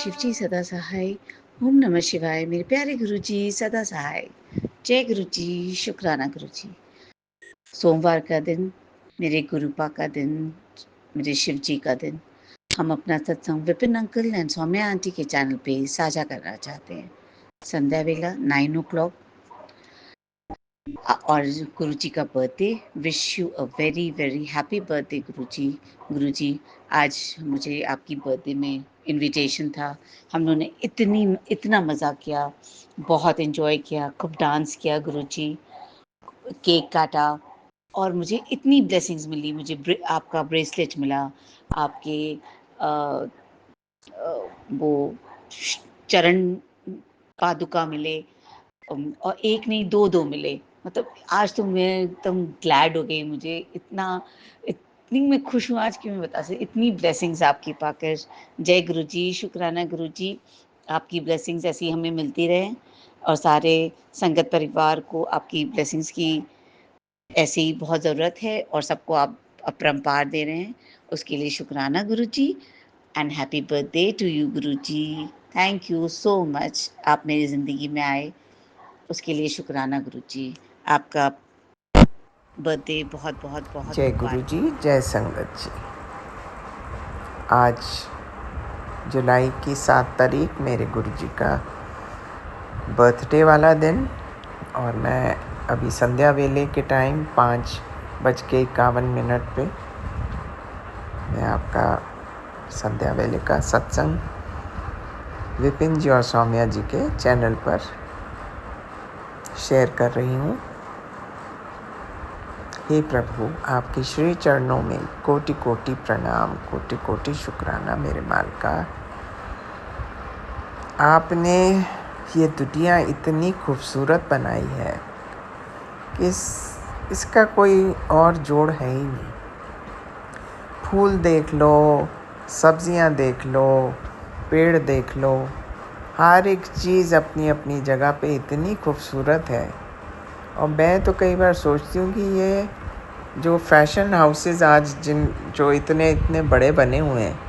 शिव जी सदा सहाय। ओम नमः शिवाय। मेरे प्यारे गुरु जी सदा सहाय। जय गुरु जी, शुक्राना गुरु जी। सोमवार का दिन, मेरे गुरुपा का दिन, मेरे शिव जी का दिन, हम अपना सत्संग Vipin uncle and Saumya aunty के चैनल पे साझा करना चाहते हैं। संध्या वेला 9 o'clock और गुरु जी का birthday. Wish you a very very happy birthday गुरु जी। गुरु जी, आज मुझे आपकी बर्थडे में इनविटेशन था। हम लोगों ने इतना मज़ा किया, बहुत एंजॉय किया, खूब डांस किया गुरु जी, केक काटा और मुझे इतनी ब्लेसिंग्स मिली। मुझे आपका ब्रेसलेट मिला, आपके अ, वो चरण पादुका मिले, और एक नहीं दो मिले। मतलब आज तो मैं एकदम ग्लैड हो गई। मुझे इतनी मैं खुश हूँ आज कि मैं बता सकती, इतनी ब्लेसिंग्स आपकी पाकर। जय गुरु जी, शुक्राना गुरु जी। आपकी ब्लेसिंग्स ऐसी हमें मिलती रहे और सारे संगत परिवार को आपकी ब्लेसिंग्स की ऐसे ही बहुत ज़रूरत है और सबको आप अपरंपार दे रहे हैं, उसके लिए शुक्राना Guru ji. And happy birthday to you Guru ji. Thank you so much, आप मेरी ज़िंदगी में आए, उसके लिए शुक्राना गुरु जी। आपका बर्थडे बहुत बहुत बहुत जय गुरु मुबारक जी, हो। जय संगत जी। आज जुलाई की 7 तारीख मेरे गुरु जी का बर्थडे वाला दिन, और मैं अभी संध्या वेले के टाइम 5:51 पे मैं आपका संध्या वेले का सत्संग विपिन जी और सौम्या जी के चैनल पर शेयर कर रही हूँ। हे प्रभु, आपके श्री चरणों में कोटि कोटि प्रणाम, कोटि कोटि शुक्राना मेरे मालिका। आपने ये दुनिया इतनी खूबसूरत बनाई है कि इसका कोई और जोड़ है ही नहीं। फूल देख लो, सब्जियां देख लो, पेड़ देख लो, हर एक चीज़ अपनी अपनी जगह पे इतनी खूबसूरत है। और मैं तो कई बार सोचती हूँ कि ये जो फैशन हाउसेस आज जो इतने बड़े बने हुए हैं,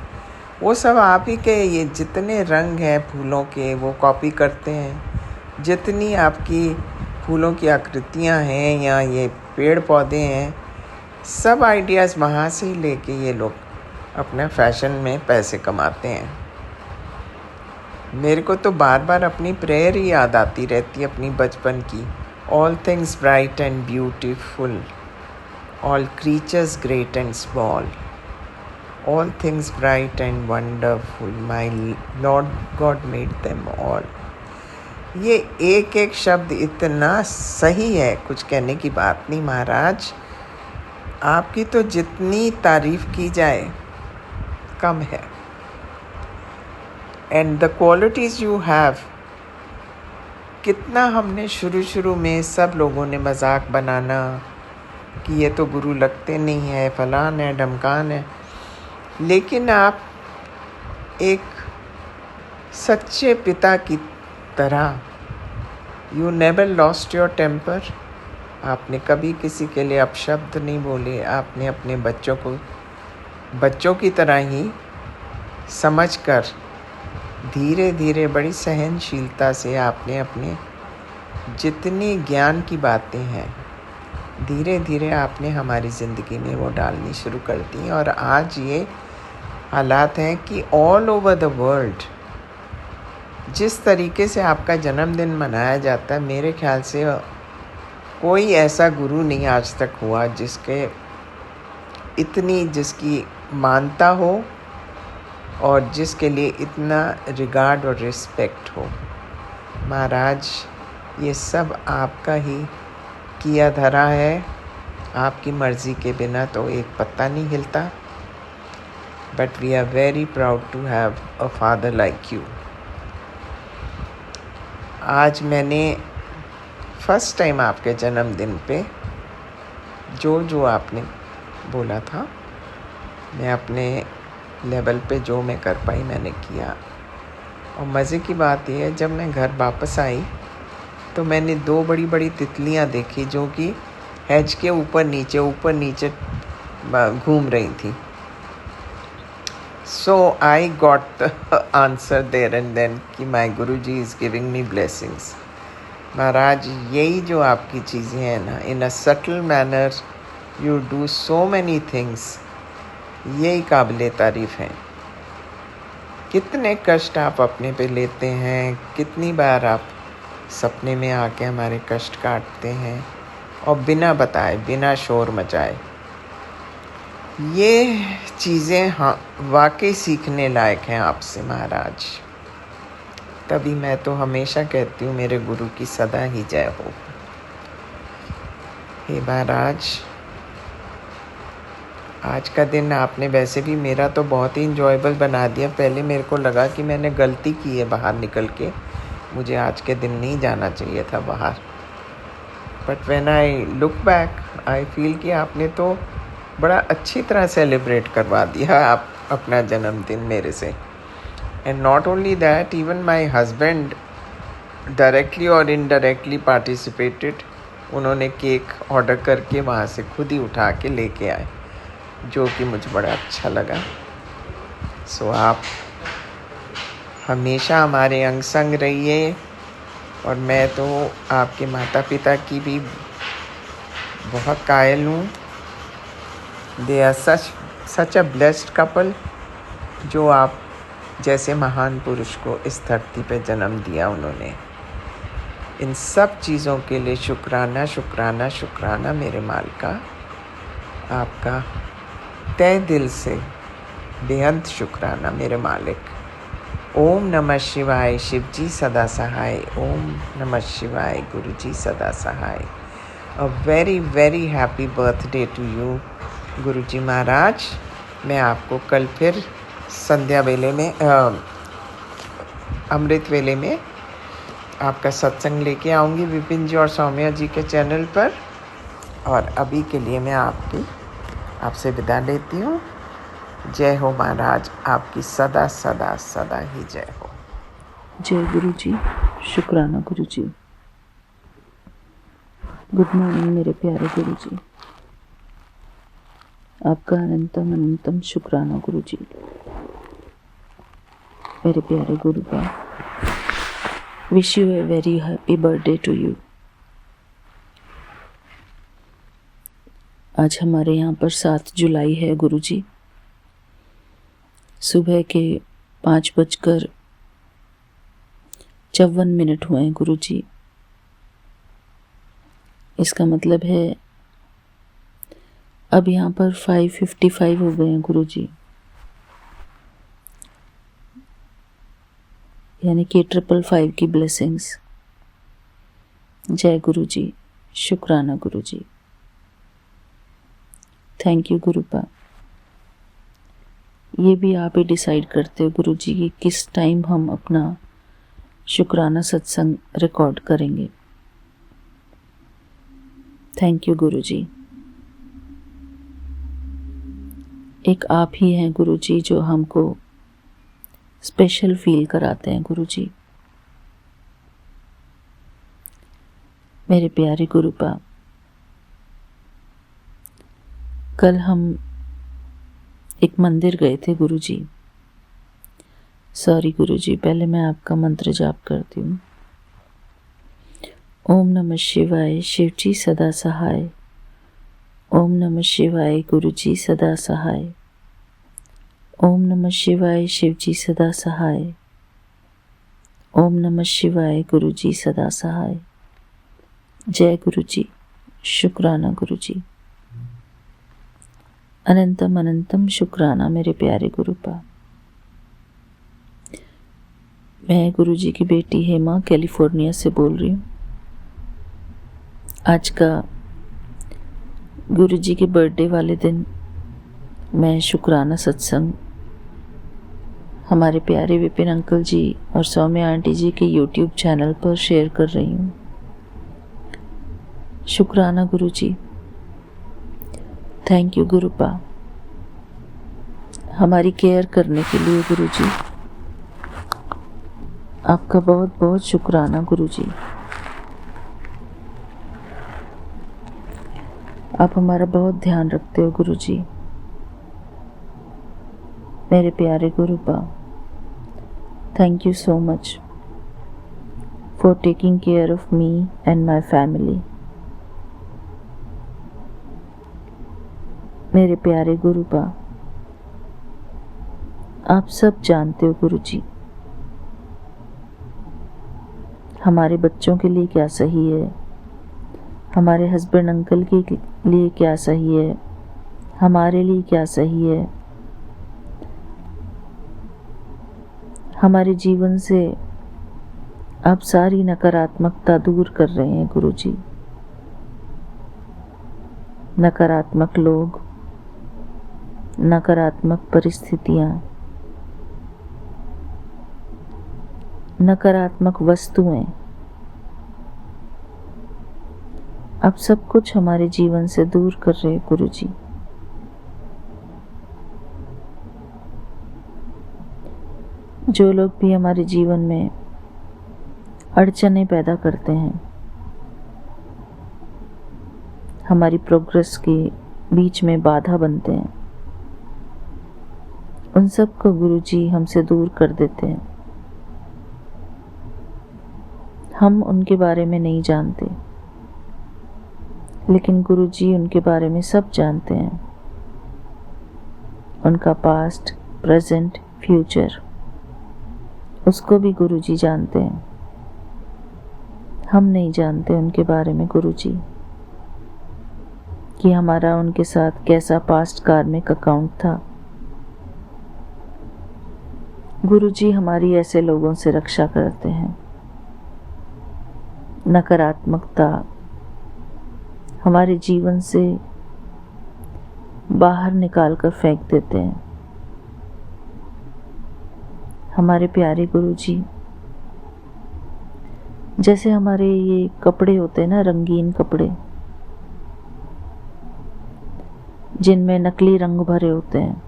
वो सब आप ही के, ये जितने रंग हैं फूलों के वो कॉपी करते हैं। जितनी आपकी फूलों की आकृतियाँ हैं या ये पेड़ पौधे हैं, सब आइडियाज़ वहाँ से ही लेके ये लोग अपना फैशन में पैसे कमाते हैं। मेरे को तो बार बार अपनी प्रेयर ही याद आती रहती है अपनी बचपन की। All things bright and beautiful, all creatures great and small, all things bright and wonderful, my Lord God made them all. ये एक एक शब्द इतना सही है, कुछ कहने की बात नहीं महाराज। आपकी तो जितनी तारीफ की जाए कम है। And the qualities you have, कितना हमने शुरू में सब लोगों ने मजाक बनाना कि ये तो गुरु लगते नहीं है, फलान है, ढमकान है, लेकिन आप एक सच्चे पिता की तरह, you never lost your temper. आपने कभी किसी के लिए अपशब्द नहीं बोले। आपने अपने बच्चों को बच्चों की तरह ही समझकर धीरे धीरे बड़ी सहनशीलता से आपने अपने जितनी ज्ञान की बातें हैं धीरे धीरे आपने हमारी ज़िंदगी में वो डालनी शुरू कर दी। और आज ये हालात हैं कि ऑल ओवर द वर्ल्ड जिस तरीके से आपका जन्मदिन मनाया जाता है, मेरे ख्याल से कोई ऐसा गुरु नहीं आज तक हुआ जिसकी मानता हो और जिसके लिए इतना रिगार्ड और रिस्पेक्ट हो। महाराज, ये सब आपका ही किया धरा है। आपकी मर्ज़ी के बिना तो एक पत्ता नहीं हिलता। But we are very proud to have a father like you. आज मैंने फर्स्ट टाइम आपके जन्मदिन पे जो आपने बोला था, मैं अपने लेवल पे जो मैं कर पाई मैंने किया। और मज़े की बात यह है, जब मैं घर वापस आई तो मैंने 2 बड़ी बड़ी तितलियां देखी जो कि हैज के ऊपर नीचे घूम रही थी। So I got the answer there and then कि my Guruji is giving me blessings. महाराज यही जो आपकी चीज़ें हैं ना, in a subtle manner you do so many things, यही काबिल तारीफ़ हैं। कितने कष्ट आप अपने पे लेते हैं, कितनी बार आप सपने में आके हमारे कष्ट काटते हैं और बिना बताए, बिना शोर मचाए। ये चीज़ें हाँ वाकई सीखने लायक हैं आपसे महाराज। तभी मैं तो हमेशा कहती हूँ मेरे गुरु की सदा ही जय हो। हे महाराज, आज का दिन आपने वैसे भी मेरा तो बहुत ही इंजॉयबल बना दिया। पहले मेरे को लगा कि मैंने गलती की है बाहर निकल के, मुझे आज के दिन नहीं जाना चाहिए था बाहर। But when I look back I feel कि आपने तो बड़ा अच्छी तरह सेलिब्रेट करवा दिया आप अपना जन्मदिन मेरे से। And not only that, even my husband directly और इनडायरेक्टली पार्टिसिपेटेड। उन्होंने केक ऑर्डर करके वहाँ से खुद ही उठा के लेके आए, जो कि मुझे बड़ा अच्छा लगा। सो आप हमेशा हमारे अंग संग रहिए। और मैं तो आपके माता पिता की भी बहुत कायल हूँ। They are such a blessed couple, जो आप जैसे महान पुरुष को इस धरती पे जन्म दिया उन्होंने। इन सब चीज़ों के लिए शुक्राना शुक्राना शुक्राना मेरे मालिका, आपका तहे दिल से बेअंत शुक्राना मेरे मालिक। ओम नमः शिवाय, शिव जी सदा सहाय। ओम नमः शिवाय, गुरु जी सदा सहाय। A very very happy birthday to you Guru ji महाराज। मैं आपको कल फिर संध्या वेले में अमृत वेले में आपका सत्संग लेके आऊँगी विपिन जी और सौम्या जी के चैनल पर। और अभी के लिए मैं आपसे विदा लेती हूँ। जय हो महाराज, आपकी सदा सदा सदा ही जय हो। जय गुरु जी, शुक्राना गुरु जी। गुड मॉर्निंग मेरे प्यारे गुरु जी, आपका अनंतम अनंतम शुक्राना गुरु जी। मेरे प्यारे गुरु का wish you a very happy birthday to you. आज हमारे यहाँ पर 7 जुलाई है गुरु जी। सुबह के 5:54 हुए हैं गुरु जी। इसका मतलब है अब यहाँ पर 5:55 हो गए हैं गुरु जी, यानी कि 555 की ब्लेसिंग्स। जय गुरु जी, शुक्राना गुरु जी। Thank you गुरुपा। ये भी आप ही डिसाइड करते हो गुरु जी कि किस टाइम हम अपना शुक्राना सत्संग रिकॉर्ड करेंगे। थैंक यू गुरु जी। एक आप ही हैं गुरु जी जो हमको स्पेशल फील कराते हैं गुरु जी। मेरे प्यारे गुरुपा, कल हम एक मंदिर गए थे गुरु जी। सॉरी गुरु जी, पहले मैं आपका मंत्र जाप करती हूँ। ओम नमः शिवाय, शिव जी सदा सहाय। ओम नमः शिवाय, गुरु जी सदा सहाय। ओम नमः शिवाय, शिव जी सदा सहाय। ओम नमः शिवाय, गुरु जी सदा सहाय। जय गुरु जी, शुक्राना गुरु जी। अनंतम अनंतम शुक्राना मेरे प्यारे गुरुपा। मैं गुरु जी की बेटी हेमा कैलिफोर्निया से बोल रही हूँ। आज का गुरु जी के बर्थडे वाले दिन मैं शुक्राना सत्संग हमारे प्यारे विपिन अंकल जी और सौम्या आंटी जी के YouTube चैनल पर शेयर कर रही हूँ। शुक्राना गुरु जी। थैंक यू गुरुपा, हमारी केयर करने के लिए गुरु जी। आपका बहुत बहुत शुक्राना गुरु जी। आप हमारा बहुत ध्यान रखते हो गुरु जी। मेरे प्यारे Gurupa, thank you so much for taking care of me and my family. मेरे प्यारे गुरुपा, आप सब जानते हो गुरुजी, हमारे बच्चों के लिए क्या सही है, हमारे हस्बैंड अंकल के लिए क्या सही है, हमारे लिए क्या सही है। हमारे जीवन से आप सारी नकारात्मकता दूर कर रहे हैं गुरुजी। नकारात्मक लोग, नकारात्मक परिस्थितियाँ, नकारात्मक वस्तुएं, आप सब कुछ हमारे जीवन से दूर कर रहे हैं गुरुजी। जो लोग भी हमारे जीवन में अड़चनें पैदा करते हैं, हमारी प्रोग्रेस के बीच में बाधा बनते हैं, उन सब को गुरुजी हमसे दूर कर देते हैं। हम उनके बारे में नहीं जानते, लेकिन गुरुजी उनके बारे में सब जानते हैं। उनका पास्ट, प्रेजेंट, फ्यूचर, उसको भी गुरुजी जानते हैं। हम नहीं जानते उनके बारे में गुरुजी, कि हमारा उनके साथ कैसा पास्ट कार्मिक अकाउंट था। गुरुजी हमारी ऐसे लोगों से रक्षा करते हैं। नकारात्मकता हमारे जीवन से बाहर निकाल कर फेंक देते हैं। हमारे प्यारे गुरुजी, जैसे हमारे ये कपड़े होते हैं ना, रंगीन कपड़े जिनमें नकली रंग भरे होते हैं,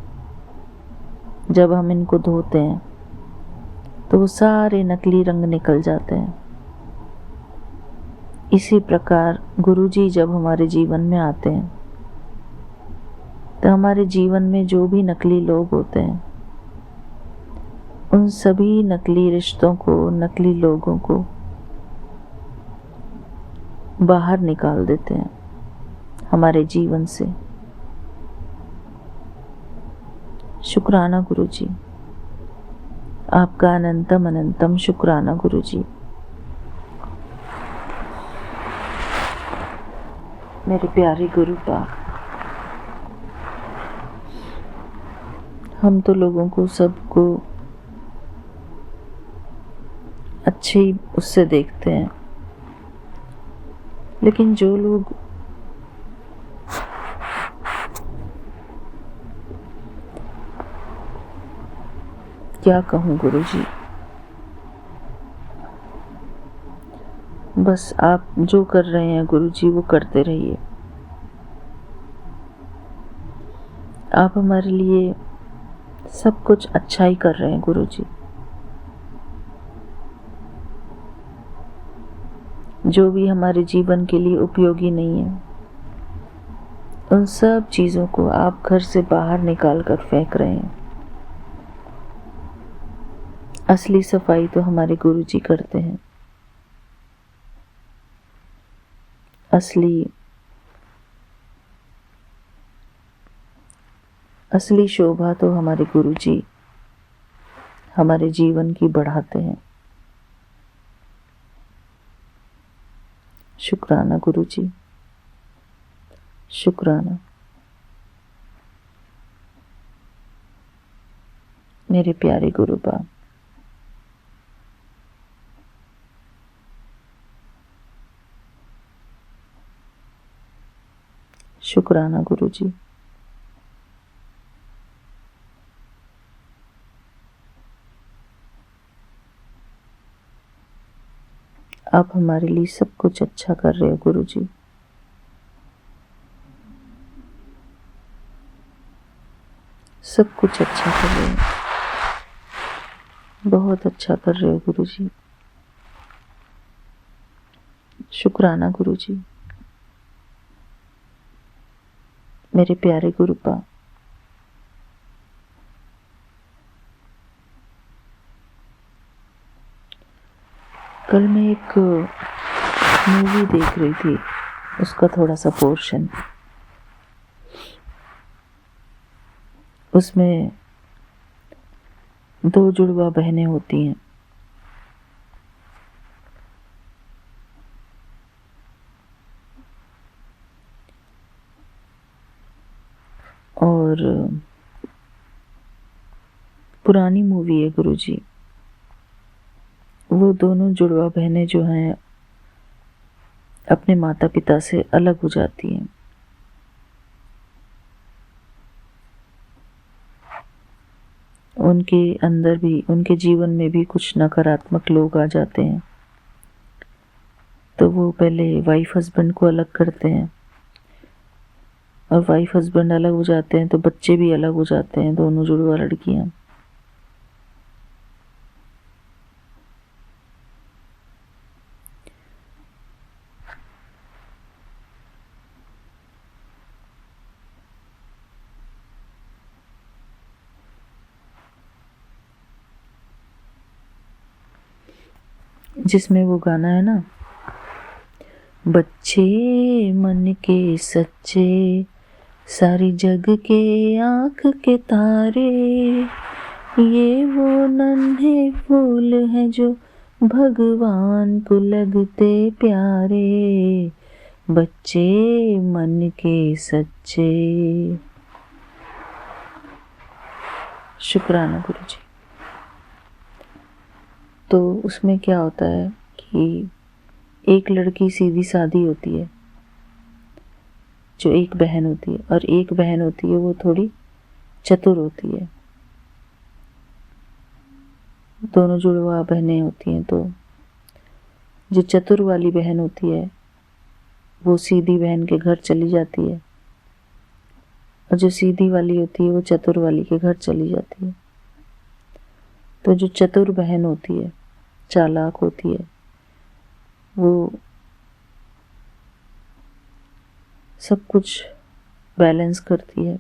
जब हम इनको धोते हैं तो वो सारे नकली रंग निकल जाते हैं। इसी प्रकार गुरुजी जब हमारे जीवन में आते हैं तो हमारे जीवन में जो भी नकली लोग होते हैं, उन सभी नकली रिश्तों को, नकली लोगों को बाहर निकाल देते हैं हमारे जीवन से। शुक्राना गुरुजी, आपका अनंतम अनंतम शुक्राना गुरुजी। मेरे प्यारे गुरुपा, हम तो लोगों को, सबको अच्छे ही उससे देखते हैं, लेकिन जो लोग क्या कहूँ गुरुजी, बस आप जो कर रहे हैं गुरुजी वो करते रहिए। आप हमारे लिए सब कुछ अच्छा ही कर रहे हैं गुरुजी। जो भी हमारे जीवन के लिए उपयोगी नहीं है, उन सब चीज़ों को आप घर से बाहर निकाल कर फेंक रहे हैं। असली सफाई तो हमारे गुरुजी करते हैं। असली शोभा तो हमारे गुरुजी हमारे जीवन की बढ़ाते हैं। शुक्राना गुरुजी, शुक्राना। मेरे प्यारे गुरुबा, शुक्राना गुरुजी। आप हमारे लिए सब कुछ अच्छा कर रहे हो गुरुजी। सब कुछ अच्छा कर रहे हो, बहुत अच्छा कर रहे हो गुरुजी। शुक्राना गुरुजी। मेरे प्यारे गुरुपा, कल मैं एक मूवी देख रही थी, उसका थोड़ा सा पोर्शन। उसमें 2 जुड़वा बहनें होती हैं। और पुरानी मूवी है गुरुजी। वो दोनों जुड़वा बहनें जो हैं अपने माता पिता से अलग हो जाती हैं। उनके अंदर भी, उनके जीवन में भी कुछ नकारात्मक लोग आ जाते हैं। तो वो पहले वाइफ हस्बैंड को अलग करते हैं, और वाइफ हस्बैंड अलग हो जाते हैं तो बच्चे भी अलग हो जाते हैं, दोनों जुड़वा लड़कियां। जिसमें वो गाना है ना, बच्चे मन के सच्चे, सारी जग के आँख के तारे, ये वो नन्हे फूल हैं जो भगवान को लगते प्यारे, बच्चे मन के सच्चे। शुक्राना गुरुजी। तो उसमें क्या होता है कि एक लड़की सीधी सादी होती है, जो एक बहन होती है, और एक बहन होती है वो थोड़ी चतुर होती है। दोनों जुड़वा बहनें होती हैं। तो जो चतुर वाली बहन होती है वो सीधी बहन के घर चली जाती है, और जो सीधी वाली होती है वो चतुर वाली के घर चली जाती है। तो जो चतुर बहन होती है, चालाक होती है, वो सब कुछ बैलेंस करती है।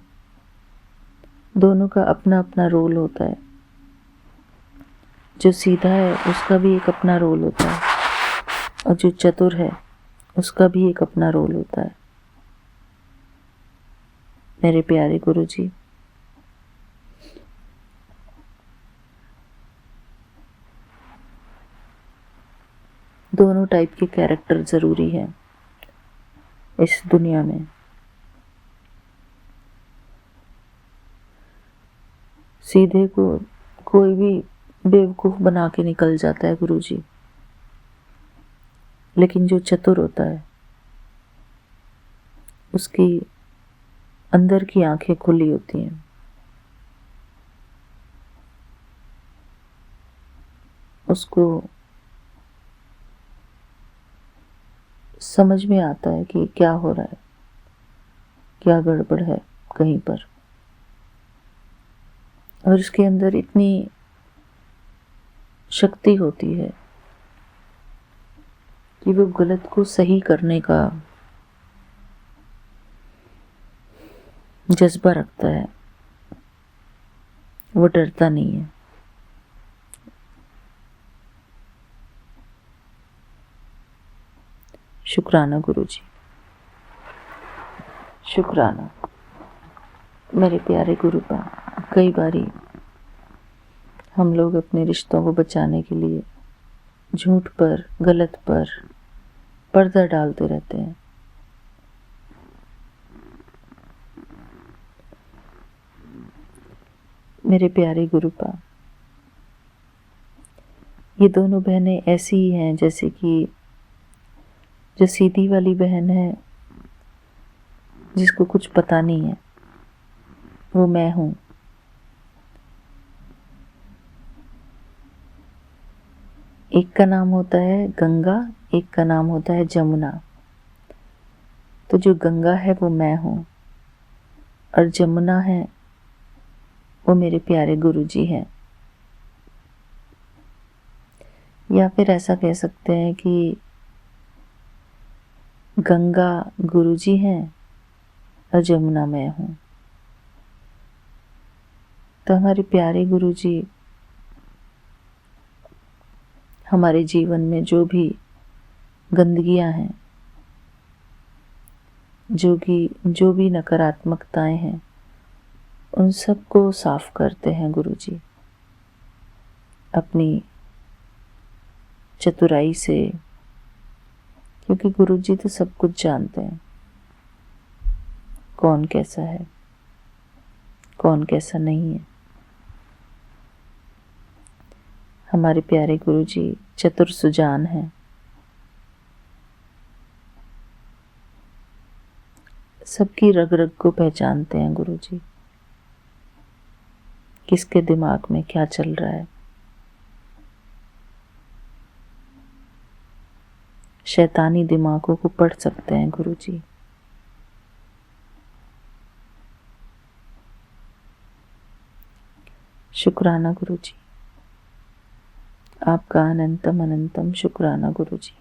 दोनों का अपना अपना रोल होता है। जो सीधा है उसका भी एक अपना रोल होता है, और जो चतुर है उसका भी एक अपना रोल होता है। मेरे प्यारे गुरुजी, दोनों टाइप के कैरेक्टर जरूरी है इस दुनिया में। सीधे को कोई भी बेवकूफ बना के निकल जाता है गुरुजी, लेकिन जो चतुर होता है उसकी अंदर की आंखें खुली होती हैं। उसको समझ में आता है कि क्या हो रहा है, क्या गड़बड़ है कहीं पर, और उसके अंदर इतनी शक्ति होती है कि वो गलत को सही करने का जज्बा रखता है। वो डरता नहीं है। शुक्राना गुरुजी, शुक्राना मेरे प्यारे गुरुपा। कई बारी हम लोग अपने रिश्तों को बचाने के लिए झूठ पर, गलत पर पर्दा डालते रहते हैं। मेरे प्यारे गुरुपा, ये दोनों बहनें ऐसी ही हैं जैसे कि जो सीधी वाली बहन है जिसको कुछ पता नहीं है, वो मैं हूं। एक का नाम होता है गंगा, एक का नाम होता है जमुना। तो जो गंगा है वो मैं हूं, और जमुना है वो मेरे प्यारे गुरुजी हैं। या फिर ऐसा कह सकते हैं कि गंगा गुरुजी हैं और जमुना मैं हूं। तो हमारे प्यारे गुरुजी हमारे जीवन में जो भी गंदगियां हैं, जो भी नकारात्मकताएं हैं, उन सब को साफ करते हैं गुरुजी अपनी चतुराई से, क्योंकि गुरुजी तो सब कुछ जानते हैं, कौन कैसा है, कौन कैसा नहीं है। हमारे प्यारे गुरुजी चतुर सुजान हैं। सबकी रग रग को पहचानते हैं गुरुजी, किसके दिमाग में क्या चल रहा है। शैतानी दिमागों को पढ़ सकते हैं गुरुजी। शुक्राना गुरुजी, आपका अनंतम अनंतम शुक्राना गुरुजी।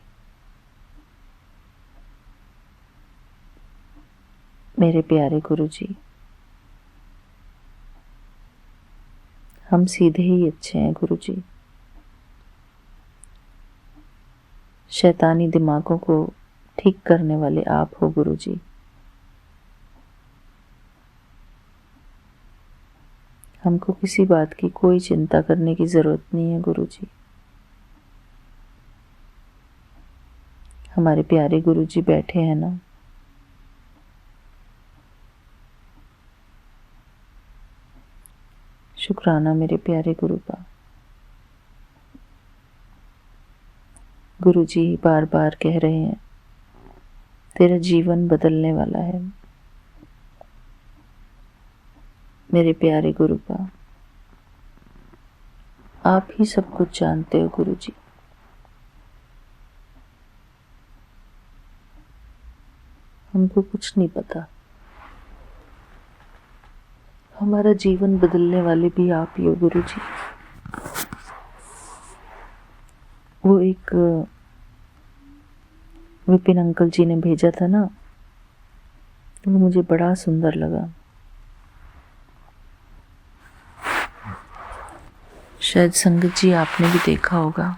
मेरे प्यारे गुरुजी, हम सीधे ही अच्छे हैं गुरुजी। शैतानी दिमागों को ठीक करने वाले आप हो गुरुजी। हमको किसी बात की कोई चिंता करने की जरूरत नहीं है गुरुजी। हमारे प्यारे गुरुजी बैठे हैं ना, शुक्राना मेरे प्यारे गुरु का। गुरुजी बार बार कह रहे हैं, तेरा जीवन बदलने वाला है। मेरे प्यारे गुरु का, आप ही सब कुछ जानते हो गुरुजी। हमको कुछ नहीं पता। हमारा जीवन बदलने वाले भी आप ही हो गुरुजी। वो एक विपिन अंकल जी ने भेजा था ना, वो मुझे बड़ा सुंदर लगा। शायद संगत जी आपने भी देखा होगा।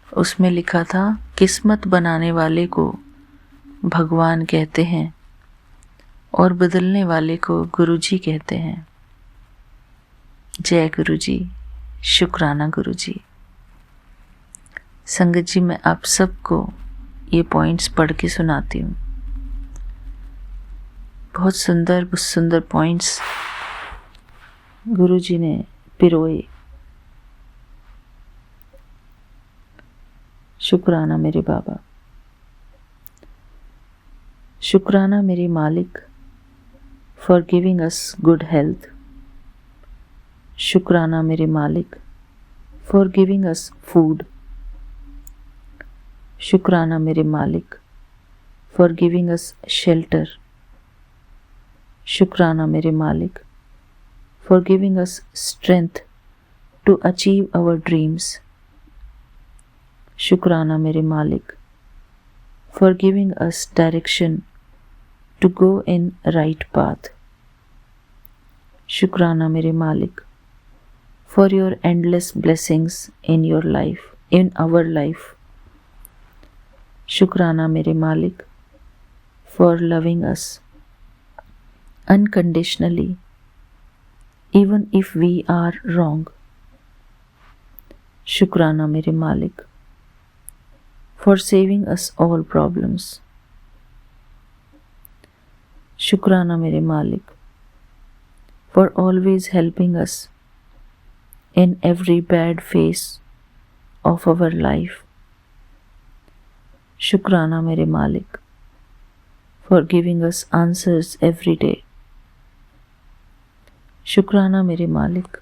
उसमें लिखा था, किस्मत बनाने वाले को भगवान कहते हैं और बदलने वाले को गुरुजी कहते हैं। जय गुरुजी, शुक्राना गुरुजी। संगत जी, मैं आप सबको ये पॉइंट्स पढ़ के सुनाती हूँ। बहुत सुंदर पॉइंट्स गुरुजी ने पिरोए। शुक्राना मेरे बाबा, शुक्राना मेरे मालिक for giving us good health. शुक्राना मेरे मालिक फॉर गिविंग अस फूड। शुक्राना मेरे मालिक फॉर गिविंग अस शेल्टर। शुक्राना मेरे मालिक for giving us strength to achieve our dreams. शुक्राना मेरे मालिक for giving us direction to go in right path. शुक्राना मेरे मालिक for your endless blessings in your life, in our life. शुक्राना मेरे मालिक for loving us unconditionally even if we are wrong. शुक्राना मेरे मालिक for saving us all problems. शुक्राना मेरे मालिक for always helping us in every bad phase of our life. शुक्राना मेरे मालिक for giving us answers every day. शुक्राना मेरे मालिक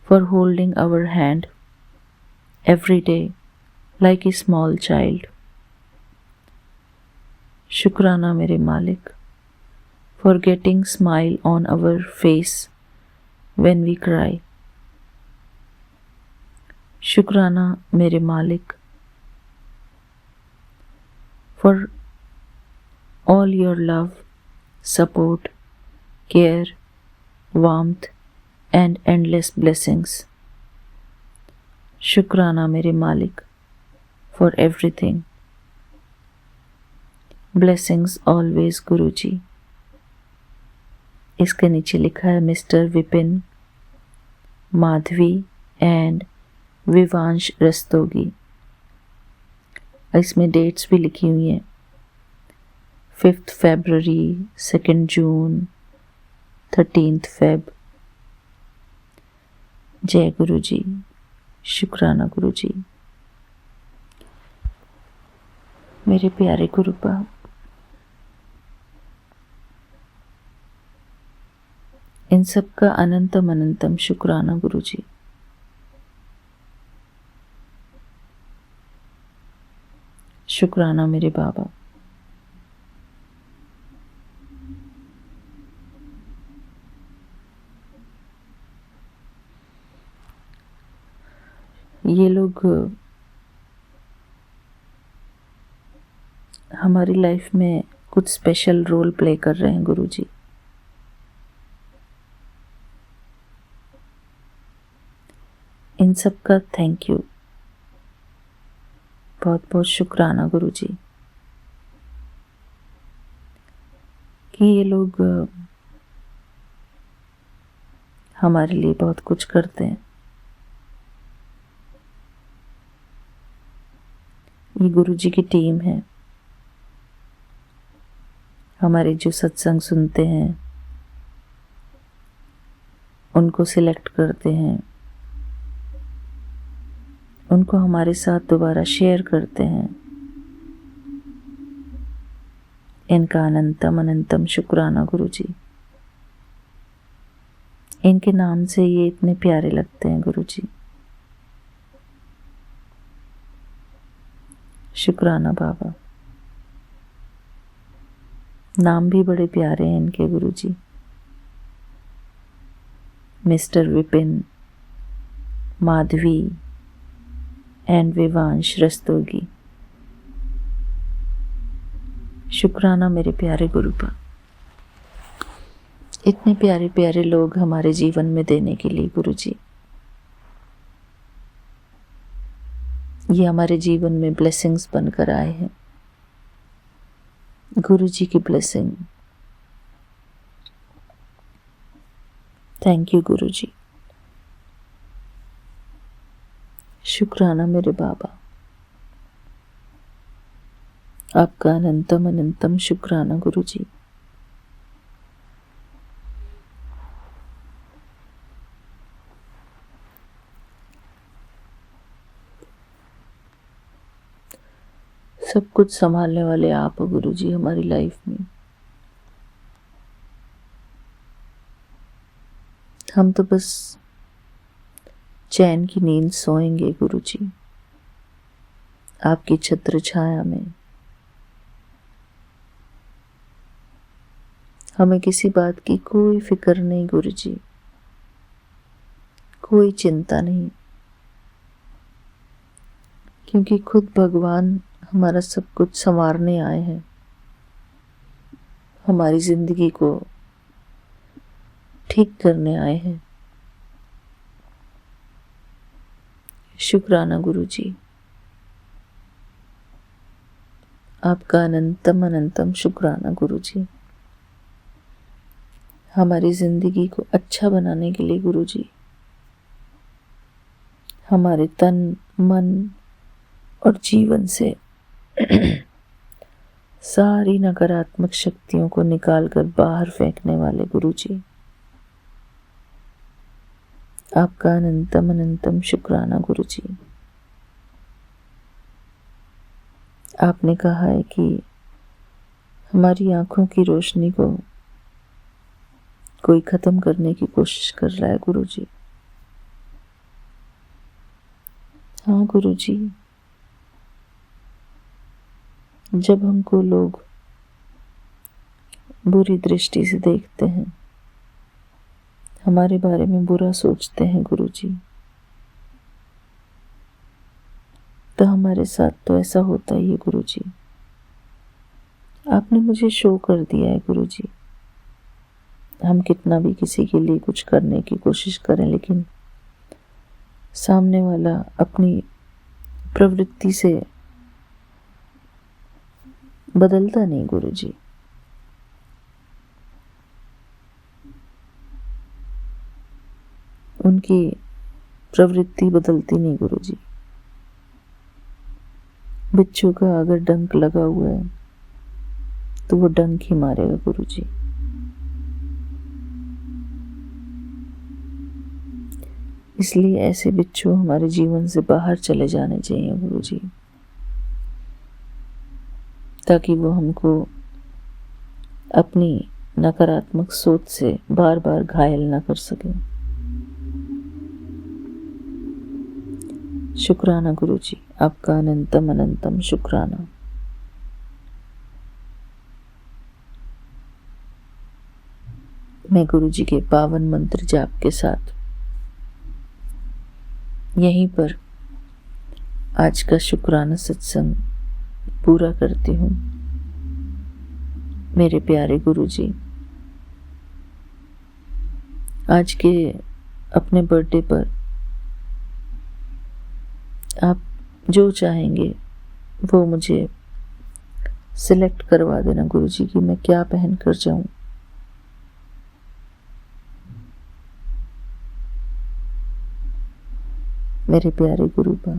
for holding our hand every day like a small child. शुक्राना मेरे मालिक for getting smile on our face when we cry. शुक्राना मेरे मालिक for all your love, support, care, warmth and endless blessings. शुक्राना मेरे मालिक फॉर एवरीथिंग। ब्लेसिंग्स ऑलवेज गुरुजी। इसके नीचे लिखा है मिस्टर विपिन, माधवी एंड विवांश रस्तोगी। इसमें डेट्स भी लिखी हुई हैं, 5th फरवरी, 2nd जून, 13th फेब। जय गुरु जी, शुक्राना गुरु जी। मेरे प्यारे गुरु बाप, इन सब का अनंतम अनंतम शुक्राना गुरु जी। शुक्राना मेरे बाबा। ये लोग हमारी लाइफ में कुछ स्पेशल रोल प्ले कर रहे हैं गुरु जी। इन सब का थैंक यू, बहुत बहुत शुक्राना गुरु जी कि ये लोग हमारे लिए बहुत कुछ करते हैं। ये गुरु जी की टीम है, हमारे जो सत्संग सुनते हैं उनको सिलेक्ट करते हैं, उनको हमारे साथ दोबारा शेयर करते हैं। इनका अनंतम अनंतम शुक्राना गुरु जी। इनके नाम से ये इतने प्यारे लगते हैं गुरु जी। शुक्राना बाबा। नाम भी बड़े प्यारे हैं इनके गुरु जी। Mister Vipin, Madhavi and Vivansh Rastogi. शुक्राना मेरे प्यारे गुरु बाप, इतने प्यारे प्यारे लोग हमारे जीवन में देने के लिए गुरु जी। ये हमारे जीवन में ब्लेसिंग्स बनकर आए हैं। गुरु जी की ब्लेसिंग। थैंक यू गुरु जी। शुक्राना मेरे बाबा, आपका अनंतम अनंतम शुक्राना गुरु जी। सब कुछ संभालने वाले आप हो गुरु जी हमारी लाइफ में। हम तो बस चैन की नींद सोएंगे गुरु जी, आपकी छत्र छाया में। हमें किसी बात की कोई फिक्र नहीं गुरु जी, कोई चिंता नहीं, क्योंकि खुद भगवान हमारा सब कुछ संवारने आए हैं, हमारी जिंदगी को ठीक करने आए हैं। शुक्राना गुरु जी, आपका अनंतम अनंतम शुक्राना गुरु जी। हमारी जिंदगी को अच्छा बनाने के लिए गुरु जी, हमारे तन मन और जीवन से सारी नकारात्मक शक्तियों को निकालकर बाहर फेंकने वाले गुरु जी, आपका अनंतम अनंतम शुक्राना गुरु जी। आपने कहा है कि हमारी आंखों की रोशनी को कोई खत्म करने की कोशिश कर रहा है गुरु जी। हाँ गुरु जी, जब हमको लोग बुरी दृष्टि से देखते हैं, हमारे बारे में बुरा सोचते हैं गुरु जी, तो हमारे साथ तो ऐसा होता ही है गुरु जी। आपने मुझे शो कर दिया है गुरु जी। हम कितना भी किसी के लिए कुछ करने की कोशिश करें, लेकिन सामने वाला अपनी प्रवृत्ति से बदलता नहीं गुरुजी। उनकी प्रवृत्ति बदलती नहीं गुरुजी। बिच्छू का अगर डंक लगा हुआ है तो वो डंक ही मारेगा गुरुजी। इसलिए ऐसे बिच्छू हमारे जीवन से बाहर चले जाने चाहिए गुरुजी, ताकि वो हमको अपनी नकारात्मक सोच से बार बार घायल ना कर सके। शुक्राना गुरुजी, आपका अनंतम अनंतम शुक्राना। मैं गुरुजी के पावन मंत्र जाप के साथ यहीं पर आज का शुक्राना सत्संग पूरा करती हूँ। मेरे प्यारे गुरुजी, आज के अपने बर्थडे पर आप जो चाहेंगे वो मुझे सिलेक्ट करवा देना गुरुजी कि मैं क्या पहन कर जाऊं। मेरे प्यारे गुरुबा,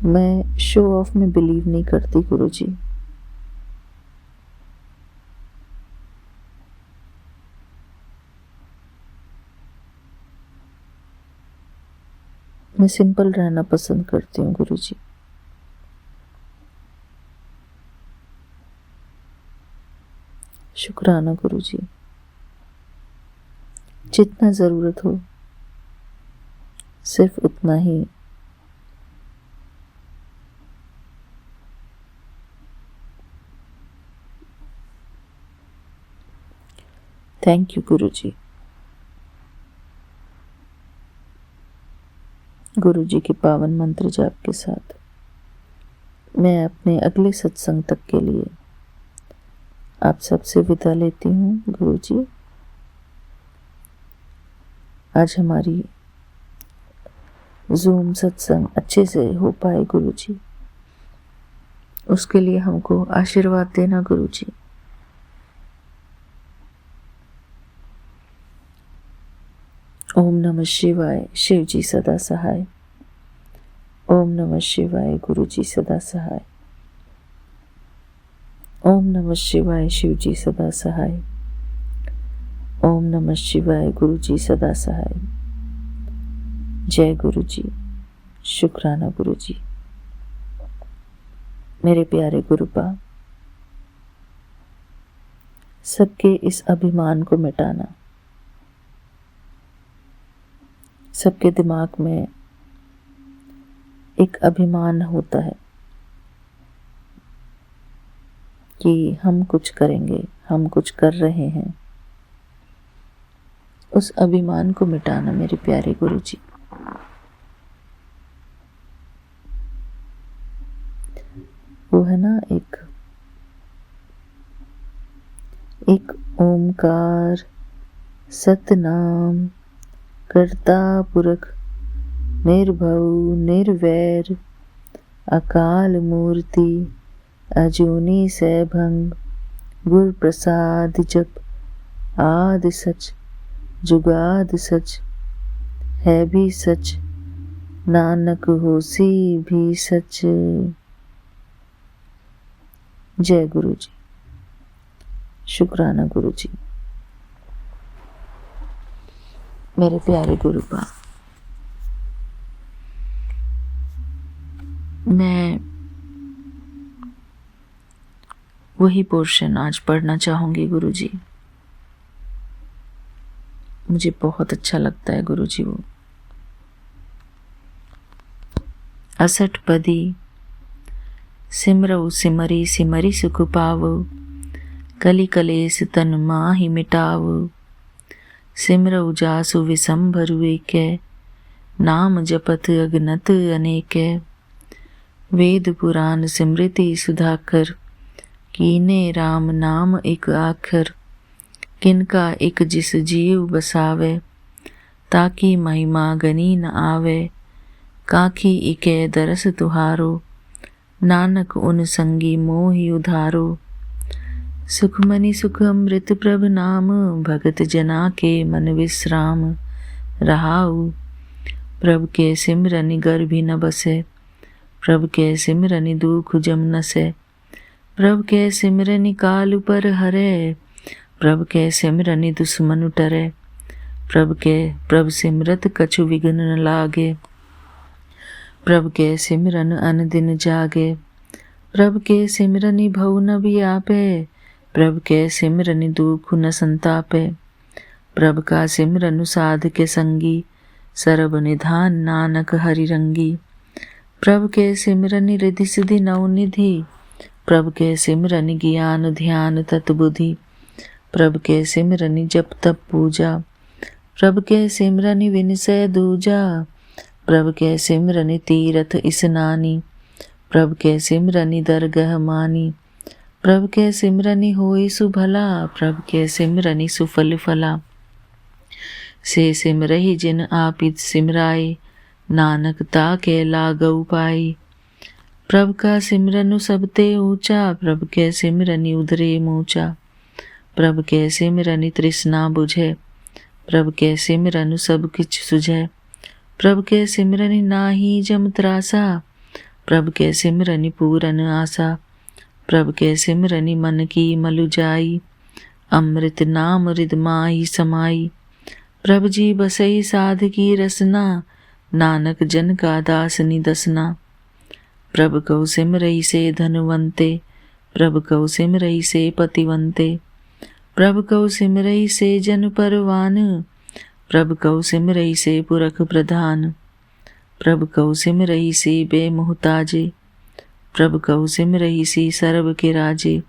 मैं शो ऑफ में बिलीव नहीं करती गुरुजी। मैं सिंपल रहना पसंद करती हूँ गुरुजी। शुक्राना गुरुजी। जितना जरूरत हो सिर्फ उतना ही थैंक यू गुरुजी। गुरुजी के पावन मंत्र जाप के साथ मैं अपने अगले सत्संग तक के लिए आप सबसे विदा लेती हूँ गुरुजी। आज हमारी जूम सत्संग अच्छे से हो पाए गुरुजी, उसके लिए हमको आशीर्वाद देना गुरुजी। ओम नमः शिवाय, शिव जी सदा सहाय। ओम नमः शिवाय, गुरु जी सदा सहाय। ओम नमः शिवाय, शिव जी सदा सहाय। ओम नमः शिवाय, गुरु जी सदा सहाय। जय गुरु जी। शुक्राना गुरु जी। मेरे प्यारे गुरुपा, सबके इस अभिमान को मिटाना। सबके दिमाग में एक अभिमान होता है कि हम कुछ करेंगे, हम कुछ कर रहे हैं। उस अभिमान को मिटाना मेरे प्यारे गुरुजी। वो है ना एक ओमकार सतनाम कर्ता पुरख निर्भव निर्वैर अकाल मूर्ति अजूनी सैभंग गुर प्रसाद जप आदि सच जुगाद सच है भी सच नानक होसी भी सच। जय गुरु जी। शुक्राना गुरु जी। मेरे प्यारे गुरुपा, मैं वही पोर्शन आज पढ़ना चाहूंगी गुरुजी। मुझे बहुत अच्छा लगता है गुरुजी वो। 68 सिमरऊ सिमरी सिमरी सुख पावो कलि कलेस तन माहि मिटावो सिमरऊ जासु विसंभरु एकै नाम जपत अगनत अनेकै वेद पुराण सिमृति सुधाकर कीने राम नाम एक आखर किनका एक जिस जीव बसावे, ताकि महिमा गनी न आवे। काखी इके दरस तुहारो, नानक उन संगी मोहि उधारो। सुखमनि सुख अमृत प्रभ नाम, भगत जना के मन विश्राम रहाऊ। प्रभ के सिमरनि गर्भि न बसे, प्रभ के सिमरनि दुख जम नसे। प्रभ के सिमरनि काल पर हरे, प्रभ के सिमरनि दुश्मन टरे। प्रभ सिमरत कछु विघ्न न लागे, प्रभ के सिमरन अन दिन जागे। प्रभ के सिमरनि भव न बियापे, प्रभ के सिमरनि दुख न संतापे। प्रभ का सिमरनु साध के संगी, सरब निधान नानक हरि रंगी। प्रभ के सिमरनि रिधि सिधि नवनिधि, प्रभ के सिमरनि ज्ञान ध्यान तत्बुद्धि। प्रभ के सिमरनि जप तप पूजा, प्रभ के सिमरनि विनसय दूजा। प्रभ के सिमरनि तीरथ स्नानी, प्रभ के सिमरनि दरगह मानी। प्रभ के सिमरनि होई सुभला, प्रभ के सिमरनि सुफल फला। से सिमरहि जिन आपि सिमराय, नानक ताके लागऊ पाई। प्रभ का सिमरनु सबते ऊंचा, प्रभ के सिमरनि उधरे मूचा। प्रभ के सिमरनि तृष्णा बुझे, प्रभ के सिमरनु सब किछ सुझे। प्रभ के सिमरनि नाही जम त्रासा, प्रभ के सिमरनि पूरन आशा। प्रभ के सिमरनि मन की मलु जाई, अमृत नाम हृद माहि समाई। प्रभ जी बसई साध की रसना, नानक जन का दास निदसना। प्रभ कौ सिमरई से धनवंते, प्रभ कौ सिमरई से पतिवंते। प्रभ कौ सिमरई से जन परवान, प्रभ कौ सिमरई से पुरख प्रधान। प्रभ कौ सिमरई से बेमुहताजे, प्रभ कौ सिमरई से सर्व के राजे।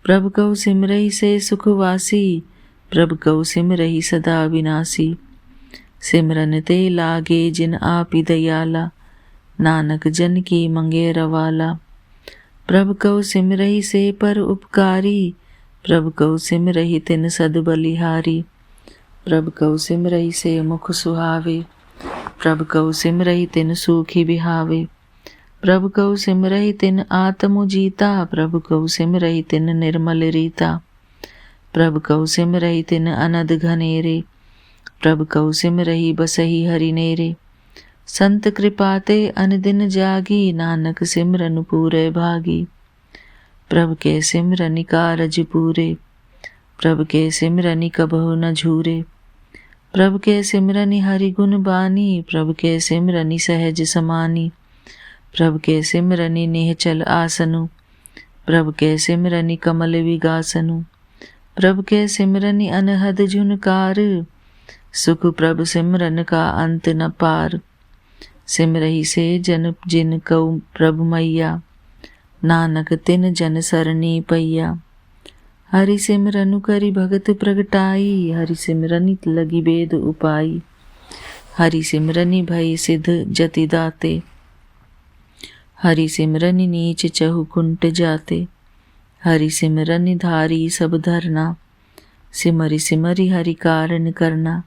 प्रभ कौ सिमरई से सुखवासी, प्रभ कौ सिमरई सदा विनाशी। सिमरन ते लागे जिन आपि दयाला, नानक जन की मंगे रवाला। प्रभ कौ सिमरई से पर उपकारी, प्रभ कौ सिमरई तिन सद बलिहारी। प्रभ कौ सिमरई से मुख सुहावे, प्रभ कौ सिमरई तिन सूखी बिहावे। प्रभ कौ सिमरहि तिन आत्म जीता, प्रभ कौ सिमरहि तिन निर्मल रीता। प्रभ कौ सिमरहि तिन अनद घनेरे, प्रभ कौ सिमरहि बसहि हरि नेरे। संत कृपाते अनदिन जागी, नानक सिमरन पूरे भागी। प्रभ के सिमरनि कारज पूरे, प्रभ के सिमरनि कबहु न झूरे। प्रभ के सिमरनि हरि गुण बानी, प्रभ के सिमरनि सहज समानी। प्रभ के सिमरनि निहचल आसनु, प्रभ के सिमरनि कमल विगासनु। प्रभ के सिमरनि अनहद झुनकार, सुख प्रभ सिमरन का अंत न पार। सिमरहि से जन जिन कऊ प्रभ मैया, नानक तिन जन सरनी पैया। हरि सिमरनु करि भगत प्रगटाई, हरि सिमरनि लगी वेद उपाई। हरि सिमरनि भई सिद्ध जति दाते, हरि सिमरनि नीच चहु कुंट जाते। हरि सिमरनि धारी सब धरना, सिमरि सिमरि हरि कारण करना।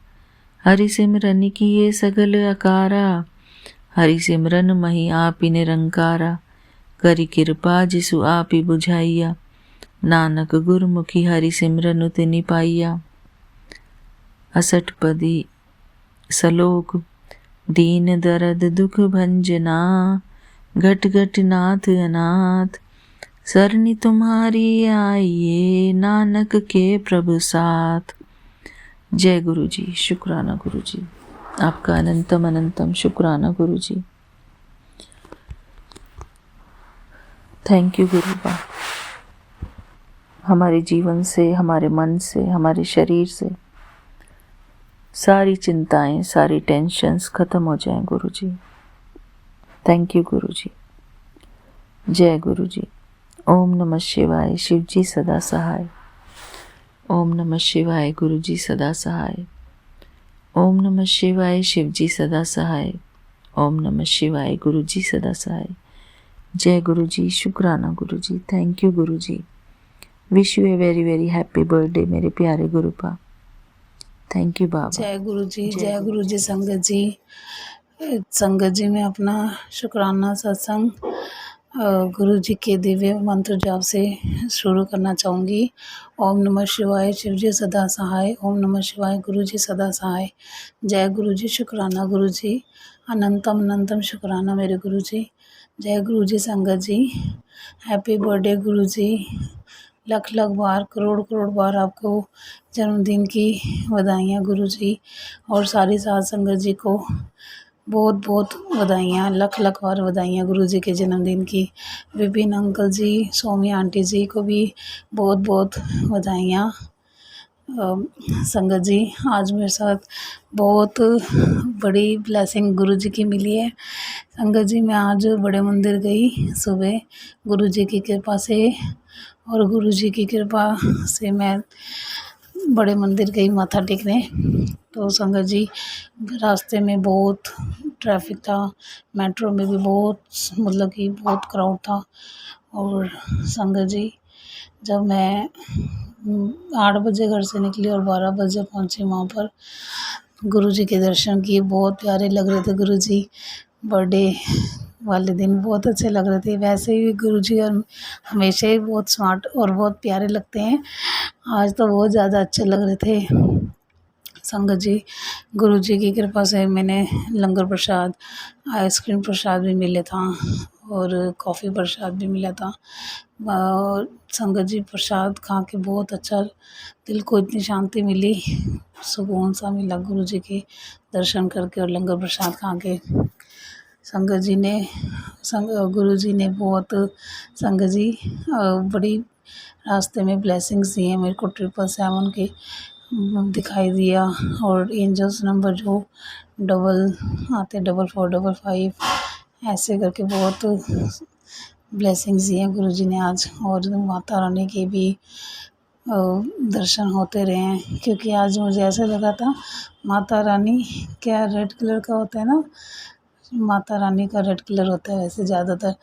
हरि सिमरनि किए सगल अकारा, हरि सिमरन मही आपि निरंकारा। करि कृपा जिसु आपि बुझाइया, नानक गुरमुखी हरि सिमरनु तिनि पाइया। 68 सलोक। दीन दर्द दुख भंजना, घट घट नाथ अनाथ। सरनी तुम्हारी आइए, नानक के प्रभु साथ। जय गुरु जी। शुक्राना गुरु जी, आपका अनंतम अनंतम शुक्राना गुरु जी। थैंक यू गुरु बा। हमारे जीवन से, हमारे मन से, हमारे शरीर से सारी चिंताएं, सारी टेंशन्स खत्म हो जाएं गुरु जी। थैंक यू गुरु जी। जय गुरु जी। ओम नमः शिवाय। शिव जी सदा सहाय। ओम नमः शिवाय। गुरु जी सदा सहाय। ओम नमः शिवाय। शिव जी सदा सहाय। ओम नमः शिवाय। गुरु जी सदा सहाय। जय गुरु जी। शुक्राना Guru ji. Thank you Guru ji. Wish you a very very happy birthday मेरे प्यारे गुरुपा। थैंक यू बाबा। जय गुरु जी, जय गुरु जी। संगत जी मैं अपना शुक्राना सत्संग गुरु जी के दिव्य मंत्र जाप से शुरू करना चाहूँगी। ओम नमः शिवाय, शिव जी सदा सहाय। ओम नमः शिवाय, गुरु जी सदा सहाय। जय गुरु जी, शुक्राना गुरु जी, अनंतम अनंतम शुक्राना मेरे गुरु जी। जय गुरु जी। संगत जी हैप्पी बर्थडे गुरु जी। लख लख बार, करोड़ करोड़ बार आपको जन्मदिन की बधाइयाँ गुरु जी, और सारी साध संगत जी को बहुत बहुत बधाइयाँ, लख लख बार बधाइयाँ गुरु जी के जन्मदिन की। विपिन अंकल जी, सोमी आंटी जी को भी बहुत बहुत बधाइयाँ। संगत जी आज मेरे साथ बहुत बड़ी ब्लेसिंग गुरु जी की मिली है। संगत जी मैं आज बड़े मंदिर गई सुबह गुरु जी की कृपा से, और गुरु जी की कृपा से मैं बड़े मंदिर गई माथा टेकने। तो संगत जी रास्ते में बहुत ट्रैफिक था, मेट्रो में भी बहुत मतलब कि बहुत क्राउड था। और संगत जी जब मैं 8 बजे घर से निकली और 12 बजे पहुंची वहाँ पर, गुरु जी के दर्शन किए, बहुत प्यारे लग रहे थे गुरु जी। बर्थडे वाले दिन बहुत अच्छे लग रहे थे। वैसे भी गुरु जी हमेशा ही बहुत स्मार्ट और बहुत प्यारे लगते हैं, आज तो बहुत ज़्यादा अच्छे लग रहे थे। संगत जी गुरु जी की कृपा से मैंने लंगर प्रसाद, आइसक्रीम प्रसाद भी मिले था और कॉफ़ी प्रसाद भी मिला था। और संगत जी प्रसाद खा के बहुत अच्छा, दिल को इतनी शांति मिली, सुकून सा मिला गुरु जी के दर्शन करके और लंगर प्रसाद खा के। संगत जी ने गुरु जी ने बहुत संगत जी बड़ी रास्ते में ब्लेसिंग्स दी हैं मेरे को। 777 के दिखाई दिया, और एंजल्स नंबर जो डबल आते 4455 ऐसे करके बहुत ब्लेसिंग्स दी हैं गुरु जी ने आज। और माता रानी के भी दर्शन होते रहे हैं, क्योंकि आज मुझे ऐसा लगा था माता रानी क्या रेड कलर का होता है ना, माता रानी का रेड कलर होता है वैसे ज़्यादातर,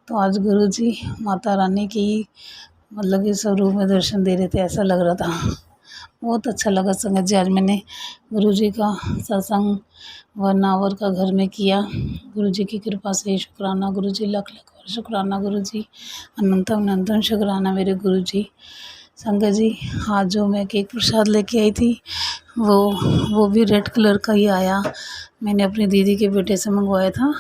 तो आज गुरु जी माता रानी की मतलब कि स्वरूप में दर्शन दे रहे थे, ऐसा लग रहा था। बहुत अच्छा लगा संगत जी। आज मैंने गुरु जी का सत्संग 1 आवर का घर में किया, गुरु जी की कृपा से। शुक्राना गुरु जी, लख लख और शुक्राना गुरु जी, अनंतम अनंतम शुक्राना मेरे गुरु जी। संगत जी आज जो मैं केक प्रसाद लेके आई थी वो भी रेड कलर का ही आया। मैंने अपनी दीदी के बेटे से मंगवाया था,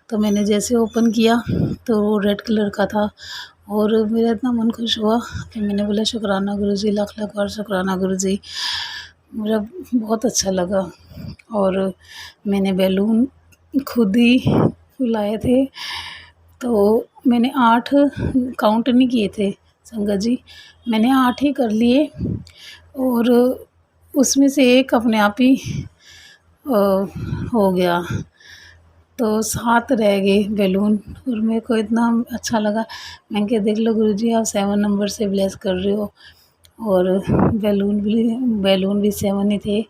तो मैंने जैसे ओपन किया तो वो रेड कलर का था, और मेरा इतना मन खुश हुआ कि मैंने बोला शुक्राना गुरु जी, लख लख और शुक्राना गुरु जी। मेरा बहुत अच्छा लगा। और मैंने बैलून खुद ही फुलाए थे, तो मैंने 8 काउंट नहीं किए थे संगत जी, मैंने 8 ही कर लिए, और उसमें से एक अपने आप ही हो गया, तो 7 रह गए बैलून। और मेरे को इतना अच्छा लगा, मैंने कहा देख लो गुरु जी आप 7 नंबर से ब्लेस कर रहे हो, और बैलून भी 7 ही थे।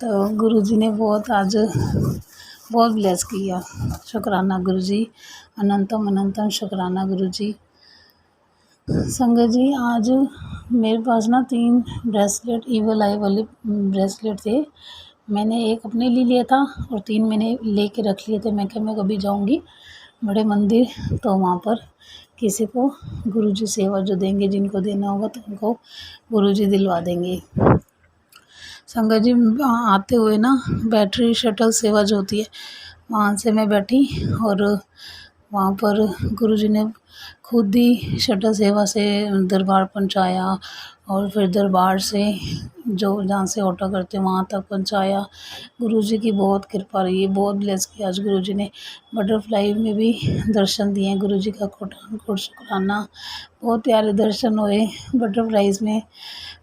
तो गुरु जी ने बहुत ब्लेस किया। शुक्राना गुरु जी, अनंतम अनंतम शुक्राना गुरु जी। संगत जी आज मेरे पास ना 3 ब्रेसलेट, ईवल आई वाले ब्रेसलेट थे। मैंने एक अपने लिए लिया था और 3 मैंने लेके रख लिए थे। मैं कहा मैं कभी जाऊंगी बड़े मंदिर तो वहाँ पर किसी को गुरुजी सेवा जो देंगे, जिनको देना होगा तो उनको गुरुजी दिलवा देंगे। संगत जी आते हुए ना बैटरी शटल सेवा जो होती है वहाँ से मैं बैठी, और वहाँ पर गुरुजी ने खुद ही शटल सेवा से दरबार पहुँचाया, और फिर दरबार से जो जहाँ से ऑटो करते वहाँ तक पहुँचाया। गुरुजी की बहुत कृपा रही है, बहुत ब्लेस किया आज गुरुजी ने। बटरफ्लाई में भी दर्शन दिए गुरुजी का कोटान कोट शुक्राना, बहुत प्यारे दर्शन हुए बटरफ्लाइज में,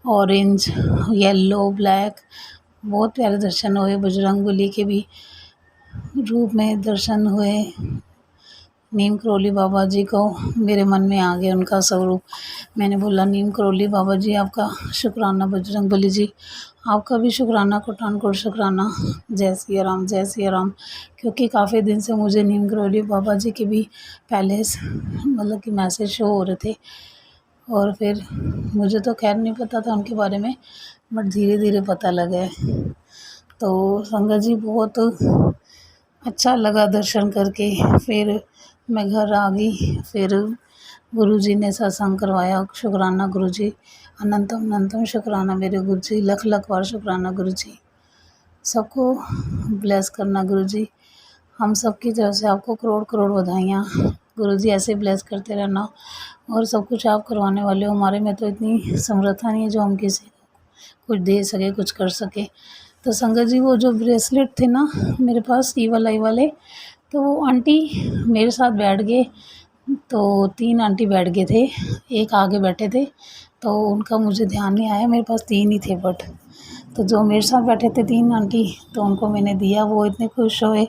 ऑरेंज येलो ब्लैक, बहुत प्यारे दर्शन हुए। बजरंगबली के भी रूप में दर्शन हुए। नीम करोली बाबा जी को मेरे मन में आ गया उनका स्वरूप। मैंने बोला नीम करोली बाबा जी आपका शुक्राना, बजरंगबली जी आपका भी शुक्राना, कोटान कोट शुक्राना। जय सिया राम, जय सिया राम। क्योंकि काफ़ी दिन से मुझे नीम करोली बाबा जी के भी पहले मतलब कि मैसेज शो हो रहे थे, और फिर मुझे तो खैर नहीं पता था उनके बारे में, बट धीरे धीरे पता लगा है। तो संगत जी बहुत अच्छा लगा दर्शन करके। फिर मैं घर आ गई। फिर गुरुजी ने सत्संग करवाया। शुक्राना गुरुजी, अनंतम अनंतम शुक्राना मेरे गुरुजी, लख लख बार शुक्राना गुरुजी। सबको ब्लेस करना गुरुजी। हम सब की तरफ से आपको करोड़ करोड़ बधाइयाँ। गुरुजी ऐसे ब्लेस करते रहना, और सब कुछ आप करवाने वाले हो। हमारे में तो इतनी समर्था नहीं है जो हम किसी को कुछ दे सके, कुछ कर सके। तो संगत जी वो जो ब्रेसलेट थे ना मेरे पास, ई वाले, तो वो आंटी मेरे साथ बैठ गए। तो 3 आंटी बैठ गए थे, एक आगे बैठे थे, तो उनका मुझे ध्यान नहीं आया, मेरे पास 3 ही थे बट। तो जो मेरे साथ बैठे थे 3 आंटी, तो उनको मैंने दिया, वो इतने खुश हुए।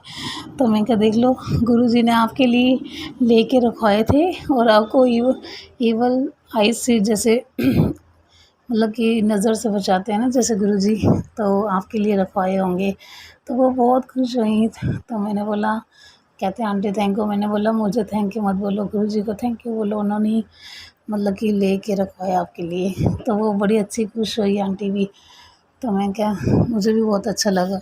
तो मैंने कहा देख लो गुरुजी ने आपके लिए लेके रखवाए थे, और आपको ईवल आइज से जैसे मतलब कि नज़र से बचाते हैं ना जैसे गुरुजी, तो आपके लिए रखवाए होंगे। तो वो बहुत खुश हुई। तो मैंने बोला, कहते हैं आंटी थैंक यू। मैंने बोला मुझे थैंक यू मत बोलो, गुरुजी को थैंक यू बोलो, उन्होंने ही मतलब कि लेके रखवाया आपके लिए। तो वो बड़ी अच्छी खुश हुई आंटी भी। तो मैं क्या, मुझे भी बहुत अच्छा लगा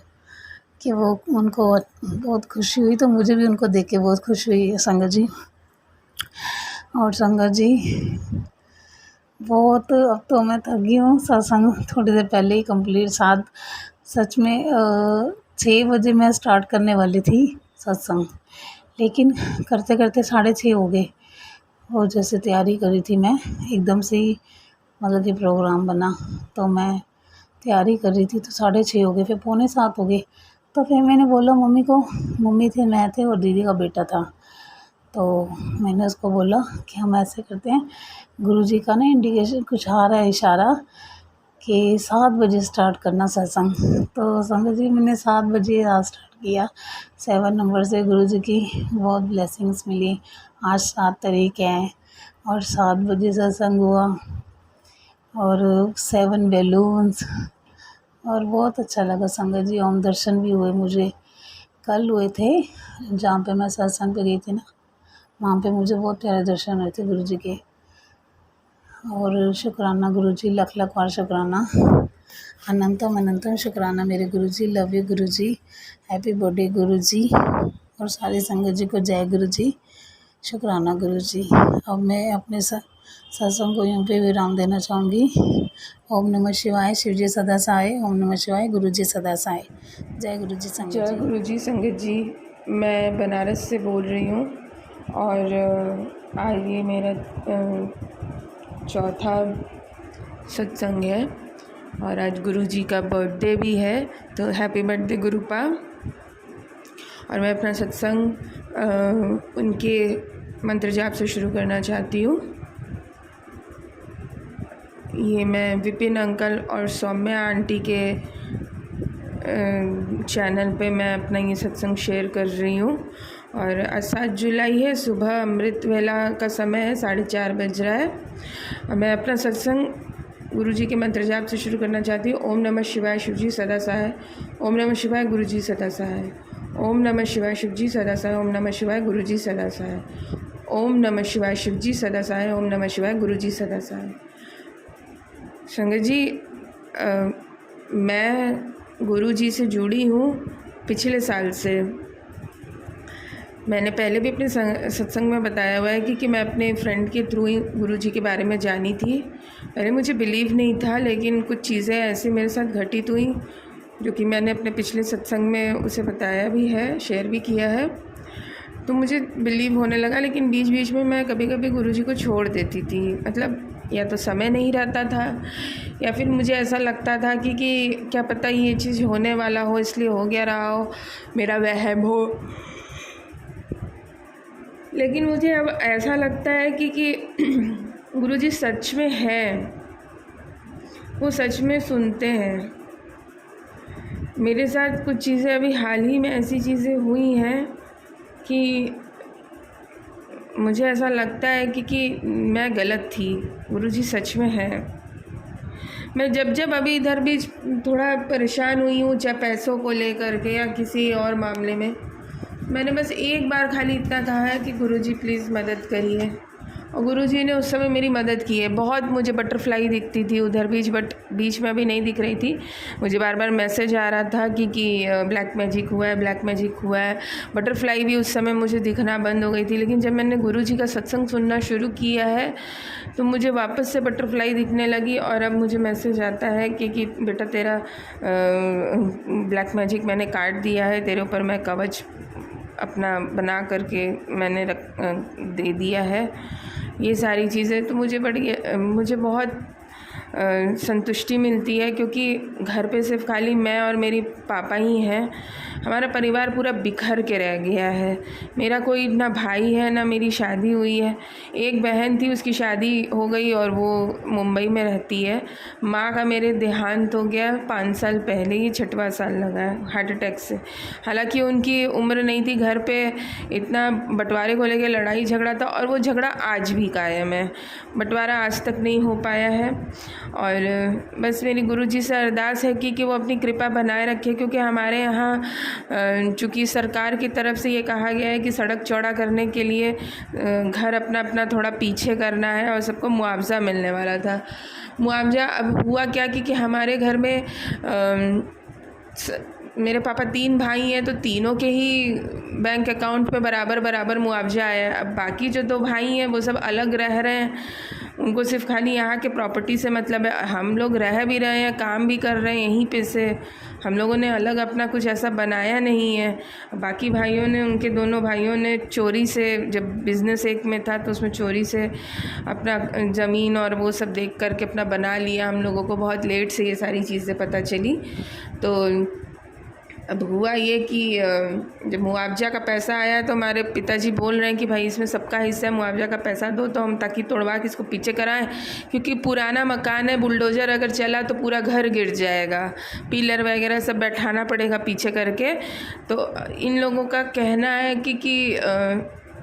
कि वो उनको बहुत खुशी हुई, तो मुझे भी उनको देख के बहुत खुशी हुई संगत जी। और संगत जी बहुत, अब तो मैं थक गई हूँ। सत्संग थोड़ी देर पहले ही कंप्लीट, सच में 6 बजे मैं स्टार्ट करने वाली थी सत्संग, लेकिन करते करते 6:30 हो गए। और जैसे तैयारी करी थी मैं, एकदम से ही मतलब कि प्रोग्राम बना, तो मैं तैयारी कर रही थी तो 6:30 हो गए, फिर 6:45 हो गए। तो फिर मैंने बोला मम्मी को, मम्मी थे, मैं थे और दीदी का बेटा था। तो मैंने उसको बोला कि हम ऐसे करते हैं, गुरुजी का ना इंडिकेशन कुछ आ रहा है, इशारा कि 7 बजे स्टार्ट करना सत्संग। तो संगत जी मैंने 7 बजे आज स्टार्ट किया। 7 नंबर से गुरुजी की बहुत ब्लेसिंग्स मिली। आज 7 तारीख है और 7 बजे सत्संग हुआ, और 7 बैलून्स, और बहुत अच्छा लगा संगत जी। ओम दर्शन भी हुए मुझे, कल हुए थे जहाँ पे मैं सत्संग पे गई थी ना, वहाँ पे मुझे बहुत प्यारे दर्शन हुए थे गुरुजी के। और शुक्राना गुरुजी, लख लख बार शुक्राना, अनंतम अनंतम शुक्राना मेरे Guruji. Love you Guruji, happy birthday Guruji, और सारी संगत जी को जय गुरुजी, शुक्राना गुरुजी। अब मैं अपने सत्संग को यूँ पे विराम देना चाहूँगी। ओम नमः शिवाय, शिवजी सदा सहाय। ओम नमः शिवाय, गुरुजी सदा सहाय। जय गुरुजी संगत जय जी। गुरुजी संगत जी। मैं बनारस से बोल रही हूँ, और आज ये मेरा चौथा सत्संग है, और आज गुरुजी का बर्थडे भी है, तो हैप्पी बर्थडे गुरुपा। और मैं अपना सत्संग उनके मंत्र जाप से शुरू करना चाहती हूँ। ये मैं विपिन अंकल और सौम्या आंटी के चैनल पे मैं अपना ये सत्संग शेयर कर रही हूँ। और आज 7 जुलाई है, सुबह अमृत वेला का समय है, 4:30 बज रहा है। और मैं अपना सत्संग गुरुजी के मंत्र जाप से शुरू करना चाहती हूँ। ओम नमः शिवाय, शिवजी सदा सहाय। ओम नमः शिवाय, गुरुजी सदा सहाय। ओम नमः शिवाय, शिवजी सदा सहाय। ओम नमः शिवाय, गुरुजी सदा सहाय। ओम नमः शिवाय, शिवजी सदा सहाय। ओम नमः शिवाय, गुरुजी सदा सहाय। संगत जी, मैं गुरुजी से जुड़ी हूँ पिछले साल से। मैंने पहले भी अपने सत्संग में बताया हुआ है कि मैं अपने फ्रेंड के थ्रू ही गुरुजी के बारे में जानी थी। पहले मुझे बिलीव नहीं था, लेकिन कुछ चीज़ें ऐसी मेरे साथ घटित हुई जो कि मैंने अपने पिछले सत्संग में उसे बताया भी है, शेयर भी किया है, तो मुझे बिलीव होने लगा। लेकिन बीच बीच में मैं कभी कभी गुरुजी को छोड़ देती थी, मतलब या तो समय नहीं रहता था, या फिर मुझे ऐसा लगता था कि क्या पता ये चीज़ होने वाला हो, इसलिए हो गया रहा हो, मेरा वहम हो। लेकिन मुझे अब ऐसा लगता है कि गुरुजी सच में है, वो सच में सुनते हैं। मेरे साथ कुछ चीज़ें अभी हाल ही में ऐसी चीज़ें हुई हैं कि मुझे ऐसा लगता है कि मैं गलत थी, गुरुजी सच में है। मैं जब अभी इधर भी थोड़ा परेशान हुई हूँ, चाहे पैसों को लेकर के या किसी और मामले में, मैंने बस एक बार खाली इतना कहा है कि गुरुजी प्लीज़ मदद करिए। और गुरुजी ने उस समय मेरी मदद की है। बहुत मुझे बटरफ्लाई दिखती थी उधर बीच में अभी नहीं दिख रही थी। मुझे बार बार मैसेज आ रहा था कि ब्लैक मैजिक हुआ है, ब्लैक मैजिक हुआ है। बटरफ्लाई भी उस समय मुझे दिखना बंद हो गई थी, लेकिन जब मैंने गुरुजी का सत्संग सुनना शुरू किया है तो मुझे वापस से बटरफ्लाई दिखने लगी। और अब मुझे मैसेज आता है कि बेटा तेरा ब्लैक मैजिक मैंने काट दिया है, तेरे ऊपर मैं कवच अपना बना करके मैंने दे दिया है। ये सारी चीज़ें तो मुझे बहुत संतुष्टि मिलती है, क्योंकि घर पे सिर्फ खाली मैं और मेरी पापा ही हैं। हमारा परिवार पूरा बिखर के रह गया है। मेरा कोई ना भाई है ना मेरी शादी हुई है। एक बहन थी, उसकी शादी हो गई और वो मुंबई में रहती है। माँ का मेरे देहांत हो गया 5 साल पहले, ही 6वां साल लगा है हार्ट अटैक से। हालांकि उनकी उम्र नहीं थी। घर पे इतना बंटवारे को लेकर लड़ाई झगड़ा था और वो झगड़ा आज भी कायम है। बंटवारा आज तक नहीं हो पाया है। और बस मेरी गुरुजी से अरदास है कि वो अपनी कृपा बनाए रखे, क्योंकि हमारे यहाँ चूँकि सरकार की तरफ से ये कहा गया है कि सड़क चौड़ा करने के लिए घर अपना अपना थोड़ा पीछे करना है और सबको मुआवजा मिलने वाला था। मुआवजा अब हुआ क्या कि हमारे घर में मेरे पापा 3 भाई हैं, तो तीनों के ही बैंक अकाउंट पे बराबर मुआवजा आया है। अब बाकी जो 2 भाई हैं वो सब अलग रह रहे हैं, उनको सिर्फ खाली यहाँ के प्रॉपर्टी से मतलब है। हम लोग रह भी रहे हैं, काम भी कर रहे हैं यहीं पे से। हम लोगों ने अलग अपना कुछ ऐसा बनाया नहीं है। बाकी भाइयों ने, उनके दोनों भाइयों ने चोरी से, जब बिज़नेस एक में था तो उसमें चोरी से अपना ज़मीन और वो सब देख करके अपना बना लिया। हम लोगों को बहुत लेट से ये सारी चीज़ें पता चली। तो अब हुआ ये कि जब मुआवजा का पैसा आया तो हमारे पिताजी बोल रहे हैं कि भाई इसमें सबका हिस्सा है, मुआवजा का पैसा दो, तो हम ताकि तोड़वा के इसको पीछे कराएं, क्योंकि पुराना मकान है, बुलडोज़र अगर चला तो पूरा घर गिर जाएगा, पिलर वगैरह सब बैठाना पड़ेगा पीछे करके। तो इन लोगों का कहना है कि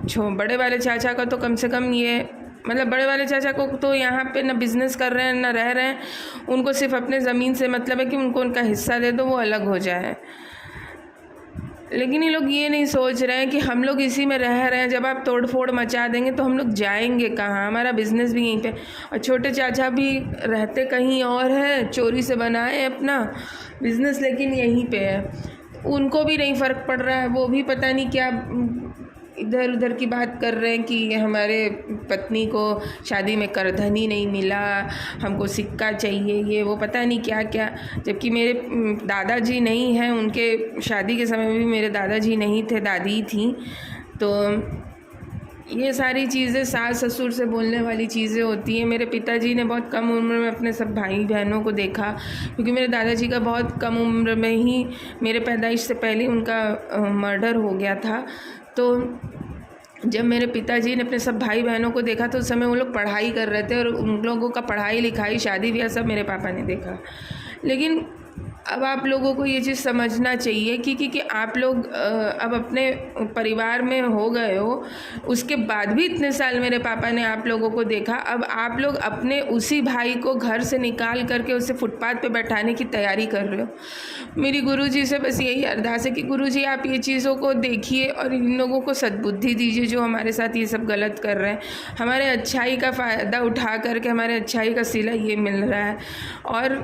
बड़े वाले चाचा का तो कम से कम ये मतलब बड़े वाले चाचा को तो यहाँ पे ना बिज़नेस कर रहे हैं ना रह रहे हैं, उनको सिर्फ अपने ज़मीन से मतलब है कि उनको उनका हिस्सा दे दो, वो अलग हो जाए। लेकिन ये लोग ये नहीं सोच रहे हैं कि हम लोग इसी में रह रहे हैं, जब आप तोड़ फोड़ मचा देंगे तो हम लोग जाएंगे कहाँ। हमारा बिज़नेस भी यहीं पे, और छोटे चाचा भी रहते कहीं और है, चोरी से बनाए अपना बिज़नेस, लेकिन यहीं पे है। उनको भी नहीं फ़र्क पड़ रहा है, वो भी पता नहीं क्या इधर उधर की बात कर रहे हैं कि हमारे पत्नी को शादी में करधन ही नहीं मिला, हमको सिक्का चाहिए, ये वो पता नहीं क्या क्या। जबकि मेरे दादाजी नहीं हैं, उनके शादी के समय में भी मेरे दादाजी नहीं थे, दादी थी। तो ये सारी चीज़ें सास ससुर से बोलने वाली चीज़ें होती हैं। मेरे पिताजी ने बहुत कम उम्र में अपने सब भाई बहनों को देखा, क्योंकि मेरे दादाजी का बहुत कम उम्र में ही, मेरे पैदाइश से पहले उनका मर्डर हो गया था। तो जब मेरे पिताजी ने अपने सब भाई बहनों को देखा तो उस समय वो लोग पढ़ाई कर रहे थे, और उन लोगों का पढ़ाई लिखाई शादी ब्याह सब मेरे पापा ने देखा। लेकिन अब आप लोगों को ये चीज़ समझना चाहिए कि आप लोग अब अपने परिवार में हो गए हो, उसके बाद भी इतने साल मेरे पापा ने आप लोगों को देखा। अब आप लोग अपने उसी भाई को घर से निकाल करके उसे फुटपाथ पे बैठाने की तैयारी कर रहे हो। मेरी गुरुजी से बस यही अरदास है कि गुरुजी आप ये चीज़ों को देखिए और इन लोगों को सद्बुद्धि दीजिए जो हमारे साथ ये सब गलत कर रहे हैं। हमारे अच्छाई का फ़ायदा उठा करके हमारे अच्छाई का सिला ये मिल रहा है। और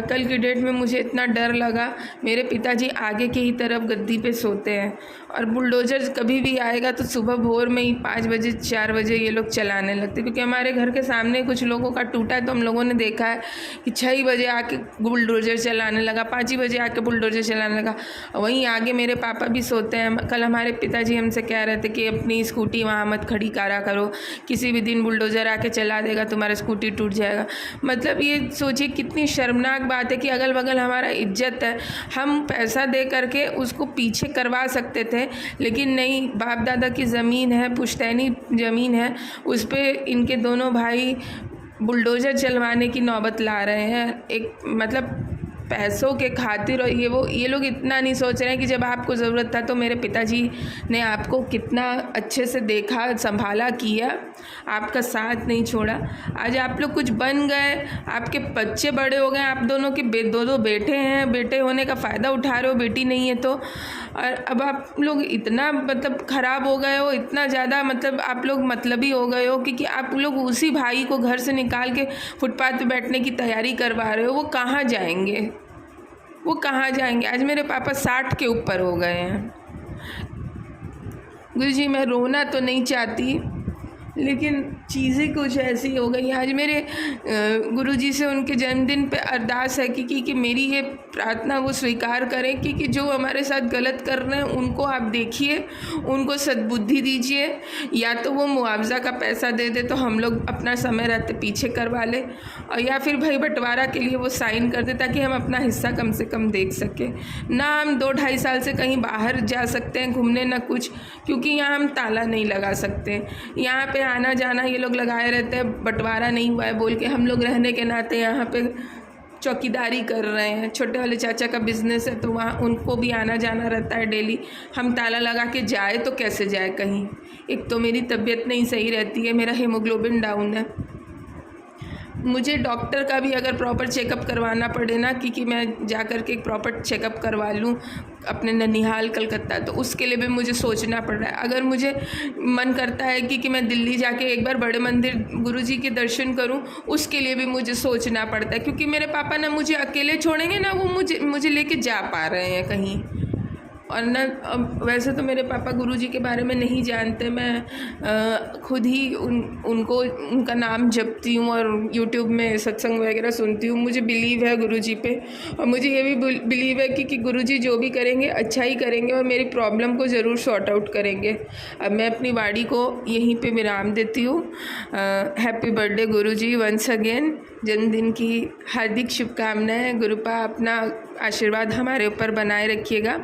कल की डेट में मुझे इतना डर लगा, मेरे पिताजी आगे की ही तरफ गद्दी पे सोते हैं, और बुलडोज़र कभी भी आएगा तो सुबह भोर में ही 5 बजे 4 बजे ये लोग चलाने लगते, क्योंकि हमारे घर के सामने कुछ लोगों का टूटा है तो हम लोगों ने देखा है कि 6 बजे आके बुलडोज़र चलाने लगा, 5 ही बजे आके बुलडोज़र चलाने लगा। वहीं आगे मेरे पापा भी सोते हैं। कल हमारे पिताजी हमसे कह रहे थे कि अपनी स्कूटी वहाँ मत खड़ी करा करो, किसी भी दिन बुलडोज़र आके चला देगा, तुम्हारा स्कूटी टूट जाएगा। मतलब ये सोचिए कितनी शर्मनाक बात है कि अगल बगल हमारा इज्जत है, हम पैसा दे करके उसको पीछे करवा सकते थे, लेकिन नहीं, बाप दादा की ज़मीन है, पुश्तैनी ज़मीन है, उस पर इनके दोनों भाई बुलडोज़र चलवाने की नौबत ला रहे हैं। एक मतलब पैसों के खातिर और ये लोग इतना नहीं सोच रहे हैं कि जब आपको ज़रूरत था तो मेरे पिताजी ने आपको कितना अच्छे से देखा, संभाला, किया, आपका साथ नहीं छोड़ा। आज आप लोग कुछ बन गए, आपके बच्चे बड़े हो गए, आप दोनों के दो बेटे हैं, बेटे होने का फ़ायदा उठा रहे हो, बेटी नहीं है तो। और अब आप लोग इतना मतलब ख़राब हो गए हो, इतना ज़्यादा मतलब आप लोग मतलबी हो गए हो कि आप लोग उसी भाई को घर से निकाल के फुटपाथ पे बैठने की तैयारी करवा रहे हो। वो कहाँ जाएंगे, वो कहाँ जाएंगे? आज मेरे पापा 60 के ऊपर हो गए हैं। गुरुजी मैं रोना तो नहीं चाहती, लेकिन चीज़ें कुछ ऐसी हो गई। आज मेरे गुरुजी से उनके जन्मदिन पे अरदास है कि मेरी ये प्रार्थना वो स्वीकार करें कि जो हमारे साथ गलत कर रहे हैं उनको आप देखिए, उनको सद्बुद्धि दीजिए, या तो वो मुआवजा का पैसा दे दे तो हम लोग अपना समय रहते पीछे करवा लें, और या फिर भाई बंटवारा के लिए वो साइन कर दे ताकि हम अपना हिस्सा कम से कम देख सकें। ना हम 2-2.5 साल से कहीं बाहर जा सकते हैं घूमने, ना कुछ, क्योंकि यहाँ हम ताला नहीं लगा सकते। यहाँ पे आना जाना ये लोग लगाए रहते हैं, बंटवारा नहीं हुआ है बोल के। हम लोग रहने के नाते यहाँ पे चौकीदारी कर रहे हैं। छोटे वाले चाचा का बिज़नेस है तो वहाँ उनको भी आना जाना रहता है डेली। हम ताला लगा के जाए तो कैसे जाए कहीं? एक तो मेरी तबीयत नहीं सही रहती है, मेरा हीमोग्लोबिन डाउन है। मुझे डॉक्टर का भी अगर प्रॉपर चेकअप करवाना पड़े ना कि मैं जा कर के एक प्रॉपर चेकअप करवा लूँ अपने ननिहाल कलकत्ता, तो उसके लिए भी मुझे सोचना पड़ रहा है। अगर मुझे मन करता है कि मैं दिल्ली जाके एक बार बड़े मंदिर गुरुजी के दर्शन करूं, उसके लिए भी मुझे सोचना पड़ता है, क्योंकि मेरे पापा ना मुझे अकेले छोड़ेंगे ना वो मुझे लेके जा पा रहे हैं कहीं। और ना वैसे तो मेरे पापा गुरुजी के बारे में नहीं जानते, मैं खुद ही उनको उनका नाम जपती हूँ और यूट्यूब में सत्संग वगैरह सुनती हूँ। मुझे बिलीव है गुरुजी पे, और मुझे ये भी बिलीव है कि गुरुजी जो भी करेंगे अच्छा ही करेंगे और मेरी प्रॉब्लम को ज़रूर सॉर्ट आउट करेंगे। अब मैं अपनी वाणी को यहीं पे विराम देती हूँ। हैप्पी बर्थडे गुरुजी वंस अगेन, जन्मदिन की हार्दिक शुभकामनाएं। गुरुपा अपना आशीर्वाद हमारे ऊपर बनाए रखिएगा।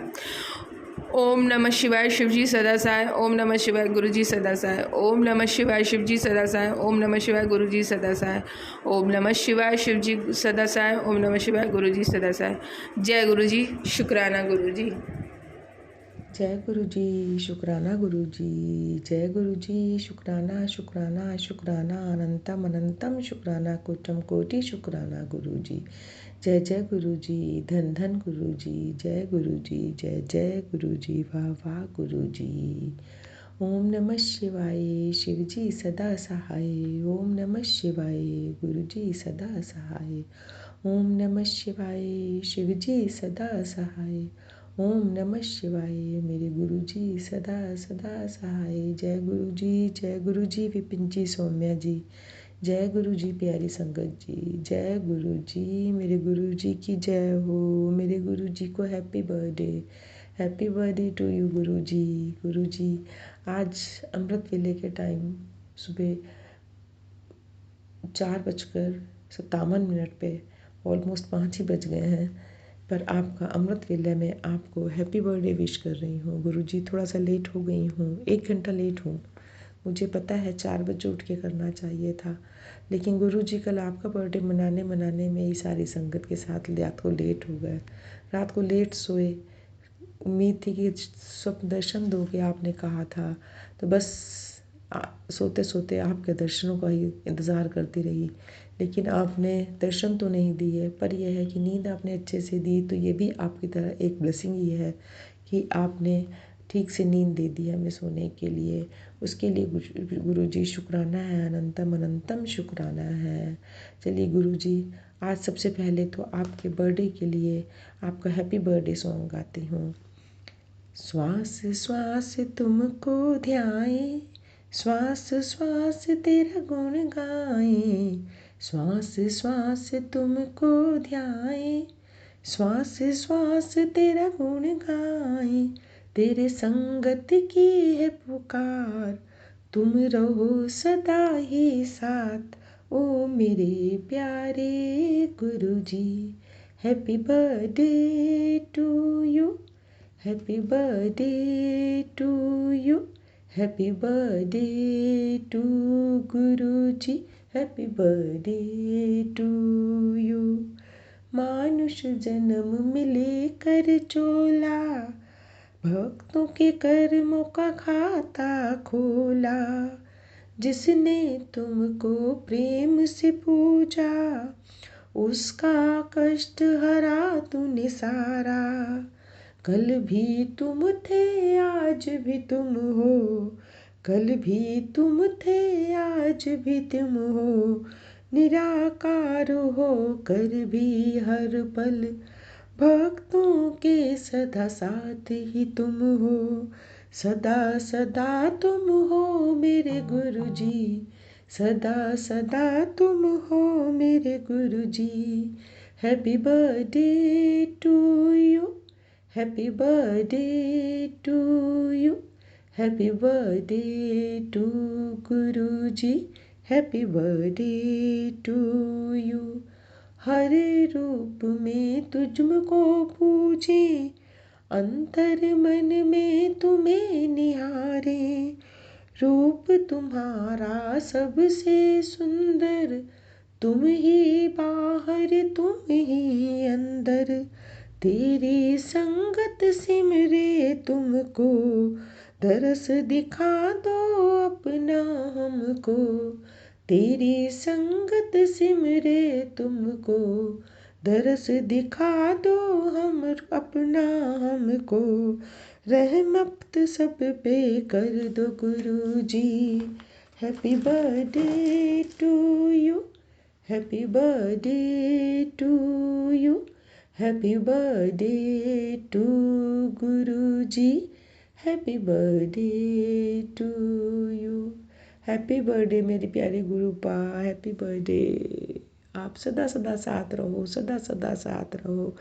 ओम नमः शिवाय शिवजी सदा सहाय। ओम नमः शिवाय गुरुजी सदा सहाय। ओम नमः शिवाय शिवजी सदा सहाय। ओम नमः शिवाय गुरुजी सदा सहाय। ओम नमः शिवाय शिवजी सदा सहाय। ओम नमः शिवाय गुरुजी सदा सहाय। जय गुरुजी, शुक्राना गुरुजी। जय गुरुजी, शुक्राना गुरुजी। जय गुरुजी, शुक्राना शुक्राना शुक्राना, अनंतम अनंतम शुक्राना, कोटम कोटि शुक्राना गुरुजी। जय जय गुरुजी, धन धन गुरुजी। जय गुरुजी, जय जय गुरुजी, वाह वाह गुरुजी। ओम नमः शिवाय शिवजी सदा सहाय। ओम नमः शिवाय गुरुजी सदा सहाय। ओम नमः शिवाय शिवजी सदा सहाय। ओम नमः शिवाय मेरे गुरुजी सदा सदा सहाय। जय गुरुजी विपिन जी, सौम्या जी। जय गुरुजी प्यारी संगत जी। जय गुरुजी, मेरे गुरुजी की जय हो। मेरे गुरुजी को हैप्पी बर्थडे टू यू गुरुजी। गुरुजी आज अमृत वेले के टाइम सुबह 4:57 पे ऑलमोस्ट 5 ही बज गए हैं, पर आपका अमृत वेला में आपको हैप्पी बर्थडे विश कर रही हूँ। गुरुजी थोड़ा सा लेट हो गई हूँ, 1 घंटा लेट हूँ। मुझे पता है 4 बजे उठ के करना चाहिए था, लेकिन गुरुजी कल आपका बर्थडे मनाने में ही सारी संगत के साथ रात को लेट हो गए। रात को लेट सोए, उम्मीद थी कि स्वप्न दर्शन दोगे आपने कहा था, तो बस सोते सोते आपके दर्शनों का ही इंतज़ार करती रही, लेकिन आपने दर्शन तो नहीं दिए। पर यह है कि नींद आपने अच्छे से दी, तो ये भी आपकी तरह एक ब्लेसिंग ही है कि आपने ठीक से नींद दे दी हमें सोने के लिए। उसके लिए गुरुजी शुक्राना है, अनंतम अनंतम शुक्राना है। चलिए गुरुजी, आज सबसे पहले तो आपके बर्थडे के लिए आपका हैप्पी बर्थडे सॉन्ग गाती हूँ। श्वास श्वास तुमको ध्याए, श्वास श्वास तेरा गुण गाए। श्वास श्वास तुमको ध्याए, श्वास श्वास तेरा गुण गाए। तेरे संगत की है पुकार, तुम रहो सदा ही साथ। ओ मेरे प्यारे Guruji, happy birthday to you. Happy birthday to you. Happy birthday to Guruji. Happy birthday to you. मानुष जन्म मिले कर चोला, भक्तों के कर्मों का खाता खोला। जिसने तुमको प्रेम से पूजा, उसका कष्ट हरा तूने सारा। कल भी तुम थे आज भी तुम हो, कल भी तुम थे आज भी तुम हो। निराकार हो कर भी हर पल, भक्तों के सदा साथ ही तुम हो। सदा सदा तुम हो मेरे गुरुजी, सदा सदा तुम हो मेरे Guruji. Happy birthday to you, happy birthday to you, happy birthday to Guruji, happy birthday to you. हर रूप में तुझको पूजे, अंतर मन में तुम्हें निहारे। रूप तुम्हारा सबसे सुंदर, तुम ही बाहर तुम ही अंदर। तेरी संगत सिमरे तुमको, दरस दिखा दो अपना हमको। तेरी संगत सिमरे तुमको, दरस दिखा दो हम अपना हमको। रहमत सब पे कर दो Guruji. Happy birthday to you, happy birthday to you, happy birthday to Guruji, happy birthday to you. Happy birthday मेरे प्यारे गुरुपा, हैप्पी बर्थडे। आप सदा सदा साथ रहो, सदा सदा साथ रहो।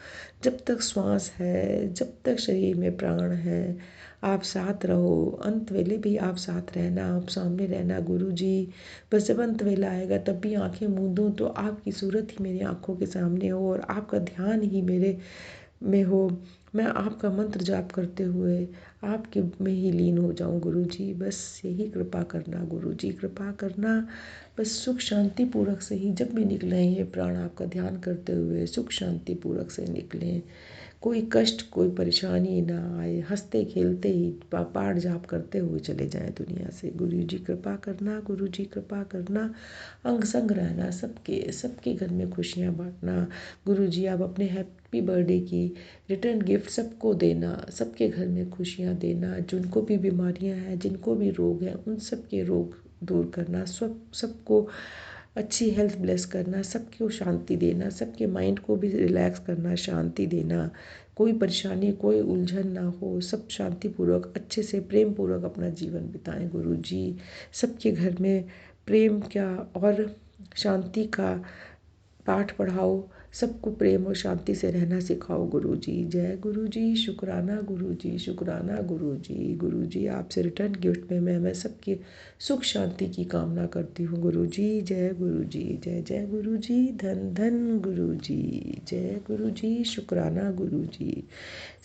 जब तक श्वास है, जब तक शरीर में प्राण है, आप साथ रहो। अंत वेले भी आप साथ रहना, आप सामने रहना गुरुजी। बस जब अंत वेला आएगा तब भी आंखें मूंदूं तो आपकी सूरत ही मेरी आंखों के सामने हो और आपका ध्यान ही मेरे में हो। मैं आपका मंत्र जाप करते हुए आपके में ही लीन हो जाऊं गुरुजी। बस यही कृपा करना गुरुजी, कृपा करना। बस सुख शांति पूर्वक से ही जब भी निकलें ये प्राण आपका ध्यान करते हुए सुख शांति पूर्वक से निकलें। कोई कष्ट कोई परेशानी ना आए, हंसते खेलते ही पाठ जाप करते हुए चले जाएं दुनिया से। गुरुजी कृपा करना, गुरुजी कृपा करना। अंग संग रहना, सबके घर में खुशियाँ बांटना। गुरुजी आप अपने हैप्पी बर्थडे की रिटर्न गिफ्ट सबको देना, सबके घर में खुशियाँ देना। जिनको भी बीमारियाँ हैं, जिनको भी रोग हैं, उन सबके रोग दूर करना। सबको अच्छी हेल्थ ब्लेस करना, सबको शांति देना, सबके माइंड को भी रिलैक्स करना, शांति देना। कोई परेशानी कोई उलझन ना हो, सब शांतिपूर्वक अच्छे से प्रेम पूर्वक अपना जीवन बिताएं गुरुजी। सबके घर में प्रेम क्या और शांति का पाठ पढ़ाओ, सबको प्रेम और शांति से रहना सिखाओ गुरुजी। जय गुरुजी, शुक्राना गुरुजी, शुक्राना गुरुजी। गुरुजी आपसे रिटर्न गिफ्ट में मैं सबकी सुख शांति की कामना करती हूँ गुरुजी। जय गुरुजी, जय जय गुरुजी, धन धन गुरुजी, जय गुरुजी, शुक्राना गुरुजी।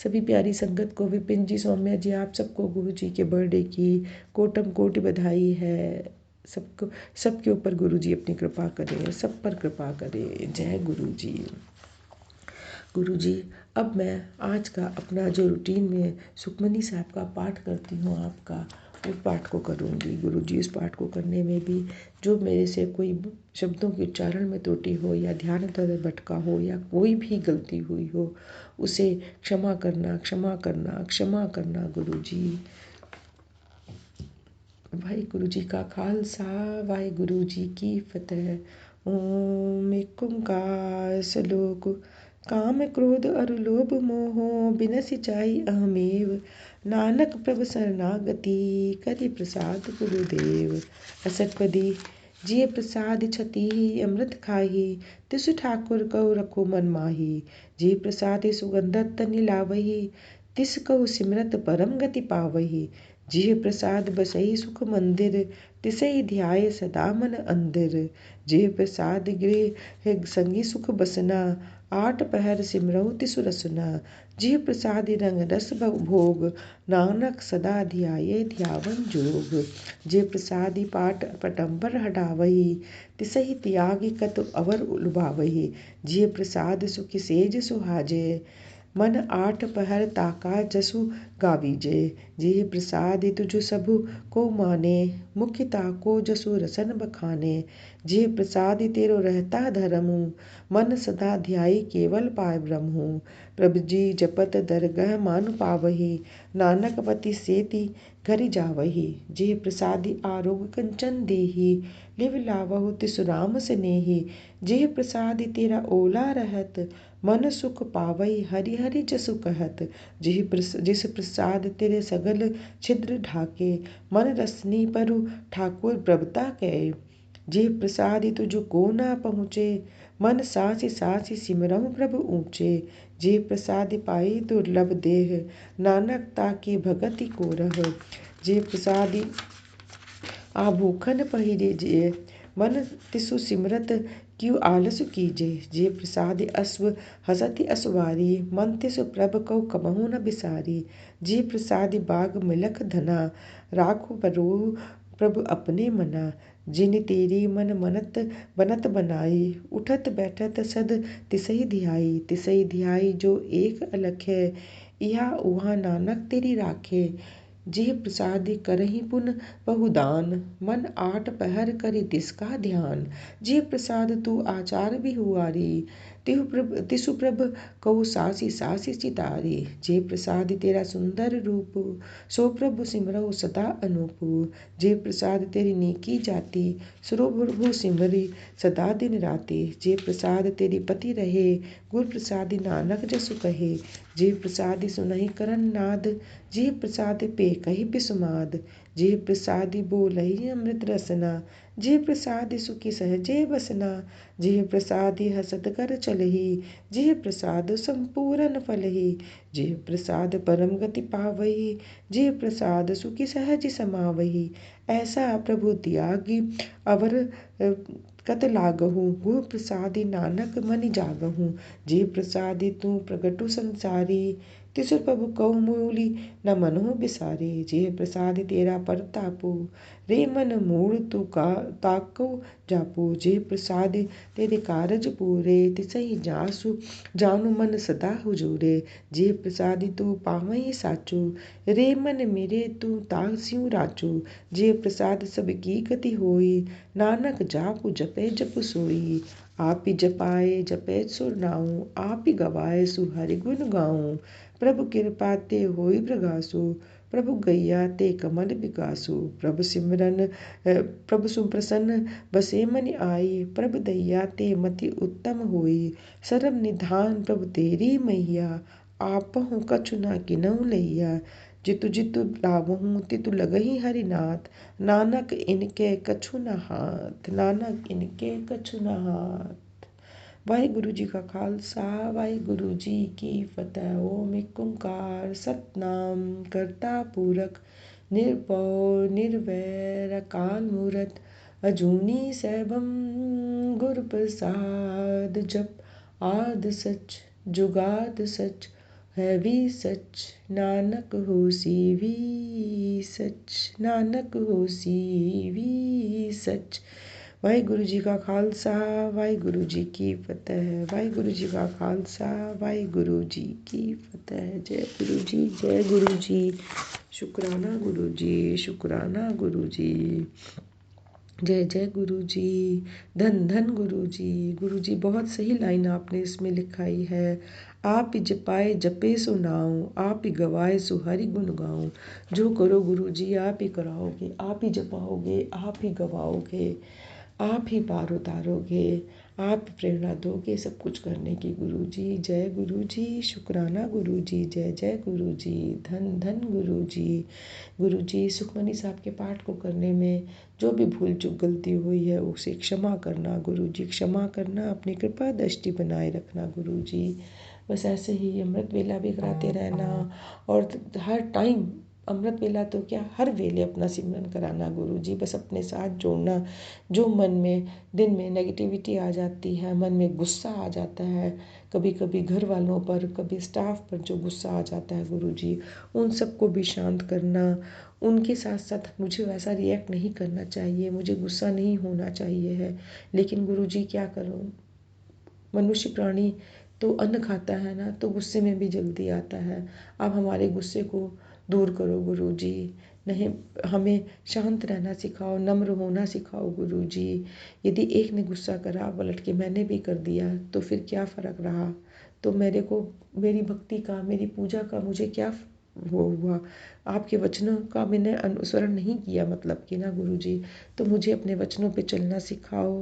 सभी प्यारी संगत को, विपिन जी, सौम्या जी, आप सबको गुरुजी के बर्थडे की कोटम कोटि बधाई है। सबको सबके ऊपर गुरुजी अपनी कृपा करें, सब पर कृपा करें। जय गुरुजी। गुरुजी अब मैं आज का अपना जो रूटीन में सुखमनी साहब का पाठ करती हूँ आपका, उस पाठ को करूँगी गुरुजी। उस पाठ को करने में भी जो मेरे से कोई शब्दों के उच्चारण में त्रुटि हो या ध्यान इधर भटका हो या कोई भी गलती हुई हो, उसे क्षमा करना, क्षमा करना, क्षमा करना गुरुजी। वाहिगुरु जी का खालसा, वाहिगुरु जी की फतेह। ओम एक ओंकार सलोक। काम क्रोध अरु लोभ मोह बिनसि चाहि अहमेव। नानक प्रभु शरणागति करि प्रसाद गुरुदेव। असटपदी जिय प्रसाद छति अमृत खाही। तिसु ठाकुर कहु रखो मन माही। जी प्रसाद सुगंधत तनि लावही। तिस कहु सिमरत परम गति पावही। जिह प्रसाद बसई सुख मंदिर, तिसई ध्याय सदा मन अंदिर। जिह प्रसाद गृह संगी सुख बसना, आठ पहर सिमरहु तिसु रसना। जिह प्रसाद रंग रस भोग, नानक सदा ध्याये ध्यावन जोग। जिह प्रसादी पाठ पटम्बर हटावही, तिसहि त्यागी कत अवर लुभावही। जिह प्रसाद सुखि सेज सुहाजे, मन आठ पहर ताका जसु गावीजे। जिह प्रसाद तुझ सबु को माने, मुख्य ताको जसु रसन बखाने। जिह प्रसाद तेरो रहता धरमु, मन सदा ध्याई केवल पाय ब्रह्मु। प्रभु जी जपत दरगह मान पावही, नानक पति सेति घरि जावही। जिह प्रसादी आरोग्य कंचन देही, लिव लावहु तिसु राम सनेही। जिह प्रसादी तेरा ओला रहत, मन सुख पावई हरि हरि जसु कहत। जिस प्रसाद तेरे सगल छिद्र ढाके, मन रसनी परु ठाकुर प्रभुता कहे। जिह प्रसाद तुझ को ना पहुँचे, मन सासि सासि सिमरहु प्रभु ऊँचे। जिह प्रसाद पाई दुर्लभ देह, नानक ताके भगति को रह। जिह प्रसादी आभूखन पहिरे जे, मन तिसु सिमरत क्यों आलसु कीजे। जिह प्रसाद अश्व हसति असवारी, मन तिसु प्रभ कौ कबहु न बिसारी। जिह प्रसाद बाग मिलख धना, राखो बरोहु प्रभु अपने मना। जिन तेरी मन मनत बनत बनाई, उठत बैठत सद तिसहि ध्याई। तिसहि ध्याई जो एक अलख है, इहा उहा नानक तेरी राखे। जिह प्रसाद करहि पुन बहुदान, मन आठ पहर करि तिसका ध्यान। जिह प्रसाद तू आचार बिहुआरी, तिसु प्रभ कऊ सासि सासि चितारी। जिह प्रसाद तेरा सुंदर रूप, सो प्रभु सिमरहु सदा अनूप। जिह प्रसाद तेरी नीकी जाति, सुरो प्रभु सिमरि सदा दिन राति। जिह प्रसाद तेरी पति रहे, गुर प्रसादी नानक जसु कहे। जिह प्रसाद सुनहि करन नाद, जिह प्रसाद पे कहि बिसुमाद। जिह प्रसादी बोलहि अमृत रसना, जिह प्रसाद सुखि सहजे बसना। जिह प्रसादी हसत कर चलहि, जिह प्रसाद संपूरन फलहि। जिह प्रसाद परम गति पावहि, जिह प्रसाद सुखि सहज समावहि। ऐसा प्रभु त्यागी अवर कत लागहु, गुह प्रसादी नानक मनि जागहु। जिह प्रसादी तू प्रगटु संसारी, तिसु प्रभु कऊ मूली न मनहु बिसारी। जिह प्रसाद तेरा परतापु, रे मन मूढ़ तू ताकौ जापू। जिह प्रसाद तेरे कारज पूरे, तिसहि जासु जानु मन सदा हुजूरे। जिह प्रसादी तू पावहि साचु, रे मन मेरे तू तास्यु राचू। जिह प्रसाद सब की गति होई, नानक जापु जपे जपु सोई। आप ही जपाए जपे सुर नाऊ, आप ही गवाए सु हरि गुण गाऊं। प्रभु कृपा ते होई प्रगासु, प्रभु गैया ते कमल विकासु। प्रभु सुप्रसन्न बसे मन आई, प्रभु दैया ते मति उत्तम होई। सरब निधान प्रभु तेरी मैया, आपहु कछु न किन्हु लैया। जितु जितु लावहूँ तितु लगहि हरिनाथ, नानक इनके कछु न हाथ, नानक इनके कछु न हाथ। वाहिगुरु जी का खालसा, वाहिगुरु जी की फतेह। ओम एक ओंकार सतनाम करता पुरख, निरभउ निर्वैर अकाल मूरत, अजूनी सैभम गुर प्रसाद। जप आद सच जुगाद सच, है भी सच नानक होसी भी सच, नानक होसी भी सच। वाहिगुरु जी का खालसा, वाहिगुरु जी की फतेह। वाहिगुरु जी का खालसा, वाहिगुरु जी की फतेह। जय गुरु जी, जय गुरु जी। शुक्राना गुरु जी, शुक्राना गुरु जी। जय जय गुरु जी, धन धन गुरु जी। गुरु जी बहुत सही लाइन आपने इसमें लिखाई है। आप ही जपाए जपे सो नाऊं, आप ही गवाए सो हरि गुण गाऊं। जो करो गुरु जी आप ही कराओगे, आप ही जपाओगे, आप ही गवाओगे, आप ही पार उतारोगे, आप प्रेरणा दोगे सब कुछ करने की। गुरु जी, जय गुरु जी, शुक्राना गुरु जी। जय जय गुरु जी, धन धन गुरु जी। गुरु जी सुखमनी साहब के पाठ को करने में जो भी भूल चूक गलती हुई है उसे क्षमा करना गुरु जी, क्षमा करना, अपनी कृपा दृष्टि बनाए रखना गुरु जी। बस ऐसे ही अमृत वेला भी कराते रहना और हर टाइम अमृत वेला तो क्या, हर वेले अपना सिमरन कराना गुरु जी, बस अपने साथ जोड़ना। जो मन में दिन में नेगेटिविटी आ जाती है, मन में गुस्सा आ जाता है, कभी कभी घर वालों पर, कभी स्टाफ पर जो गुस्सा आ जाता है गुरु जी, उन सबको भी शांत करना। उनके साथ साथ मुझे वैसा रिएक्ट नहीं करना चाहिए, मुझे गुस्सा नहीं होना चाहिए है, लेकिन गुरु जी क्या करूँ, मनुष्य प्राणी तो अन्न खाता है ना, तो गुस्से में भी जल्दी आता है। आप हमारे गुस्से को दूर करो गुरु जी, नहीं हमें शांत रहना सिखाओ, नम्र होना सिखाओ गुरु जी। यदि एक ने गुस्सा करा पलट के मैंने भी कर दिया तो फिर क्या फ़र्क रहा, तो मेरे को मेरी भक्ति का, मेरी पूजा का मुझे क्या वो हुआ। आपके वचनों का मैंने अनुसरण नहीं किया मतलब कि ना गुरु जी, तो मुझे अपने वचनों पे चलना सिखाओ,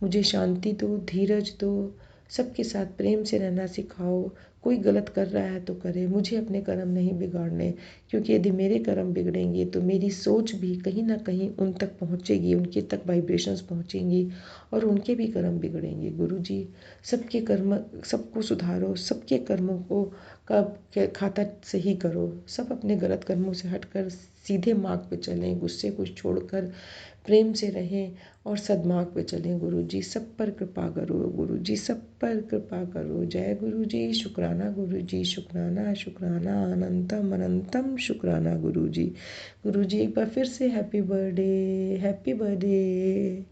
मुझे शांति दो, धीरज दो, सबके साथ प्रेम से रहना सिखाओ। कोई गलत कर रहा है तो करे, मुझे अपने कर्म नहीं बिगाड़ने, क्योंकि यदि मेरे कर्म बिगड़ेंगे तो मेरी सोच भी कहीं ना कहीं उन तक पहुँचेगी, उनके तक वाइब्रेशंस पहुँचेंगी और उनके भी कर्म बिगड़ेंगे गुरु जी। सबके कर्म, सबको सुधारो, सबके कर्मों को का खाता सही करो, सब अपने गलत कर्मों से हटकर सीधे मार्ग पे चलें, गुस्से को छोड़कर प्रेम से रहें और सद्मार्ग पे चलें गुरु जी। सब पर कृपा करो गुरु जी, सब पर कृपा करो। जय गुरु जी, शुक्राना गुरु जी, शुक्राना शुक्राना, अनंतम अनंतम शुक्राना गुरु जी। गुरु जी एक बार फिर से हैप्पी बर्थडे, हैप्पी बर्थडे।